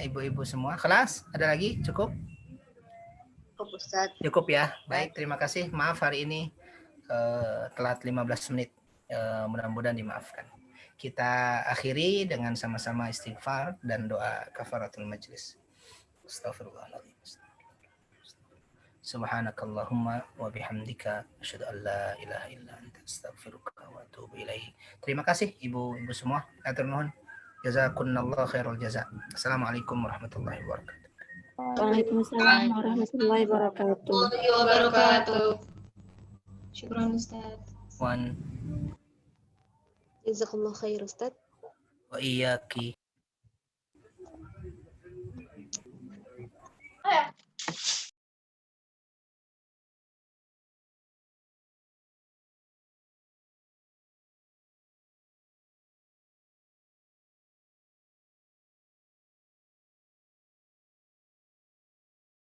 Speaker 1: ibu-ibu semua. Kelas, ada lagi? Cukup?
Speaker 3: Cukup, Ustaz.
Speaker 1: Cukup ya. Baik, terima kasih. Maaf hari ini telat 15 menit. Mudah-mudahan dimaafkan. Kita akhiri dengan sama-sama istighfar dan doa kafaratul majlis. Astaghfirullahaladzim. Subhanakallahumma wa bihamdika asyhadu an la ilaha illa anta astaghfiruka wa atubu ilaik. Terima kasih ibu-ibu semua. Atur nuhun. Jazakumullah khairul jaza. Assalamualaikum warahmatullahi wabarakatuh.
Speaker 2: Waalaikumsalam warahmatullahi wabarakatuh.
Speaker 6: Syukran Ustaz.
Speaker 1: Wan
Speaker 2: Jazakumullah khair, Ustaz.
Speaker 1: wa iyaki.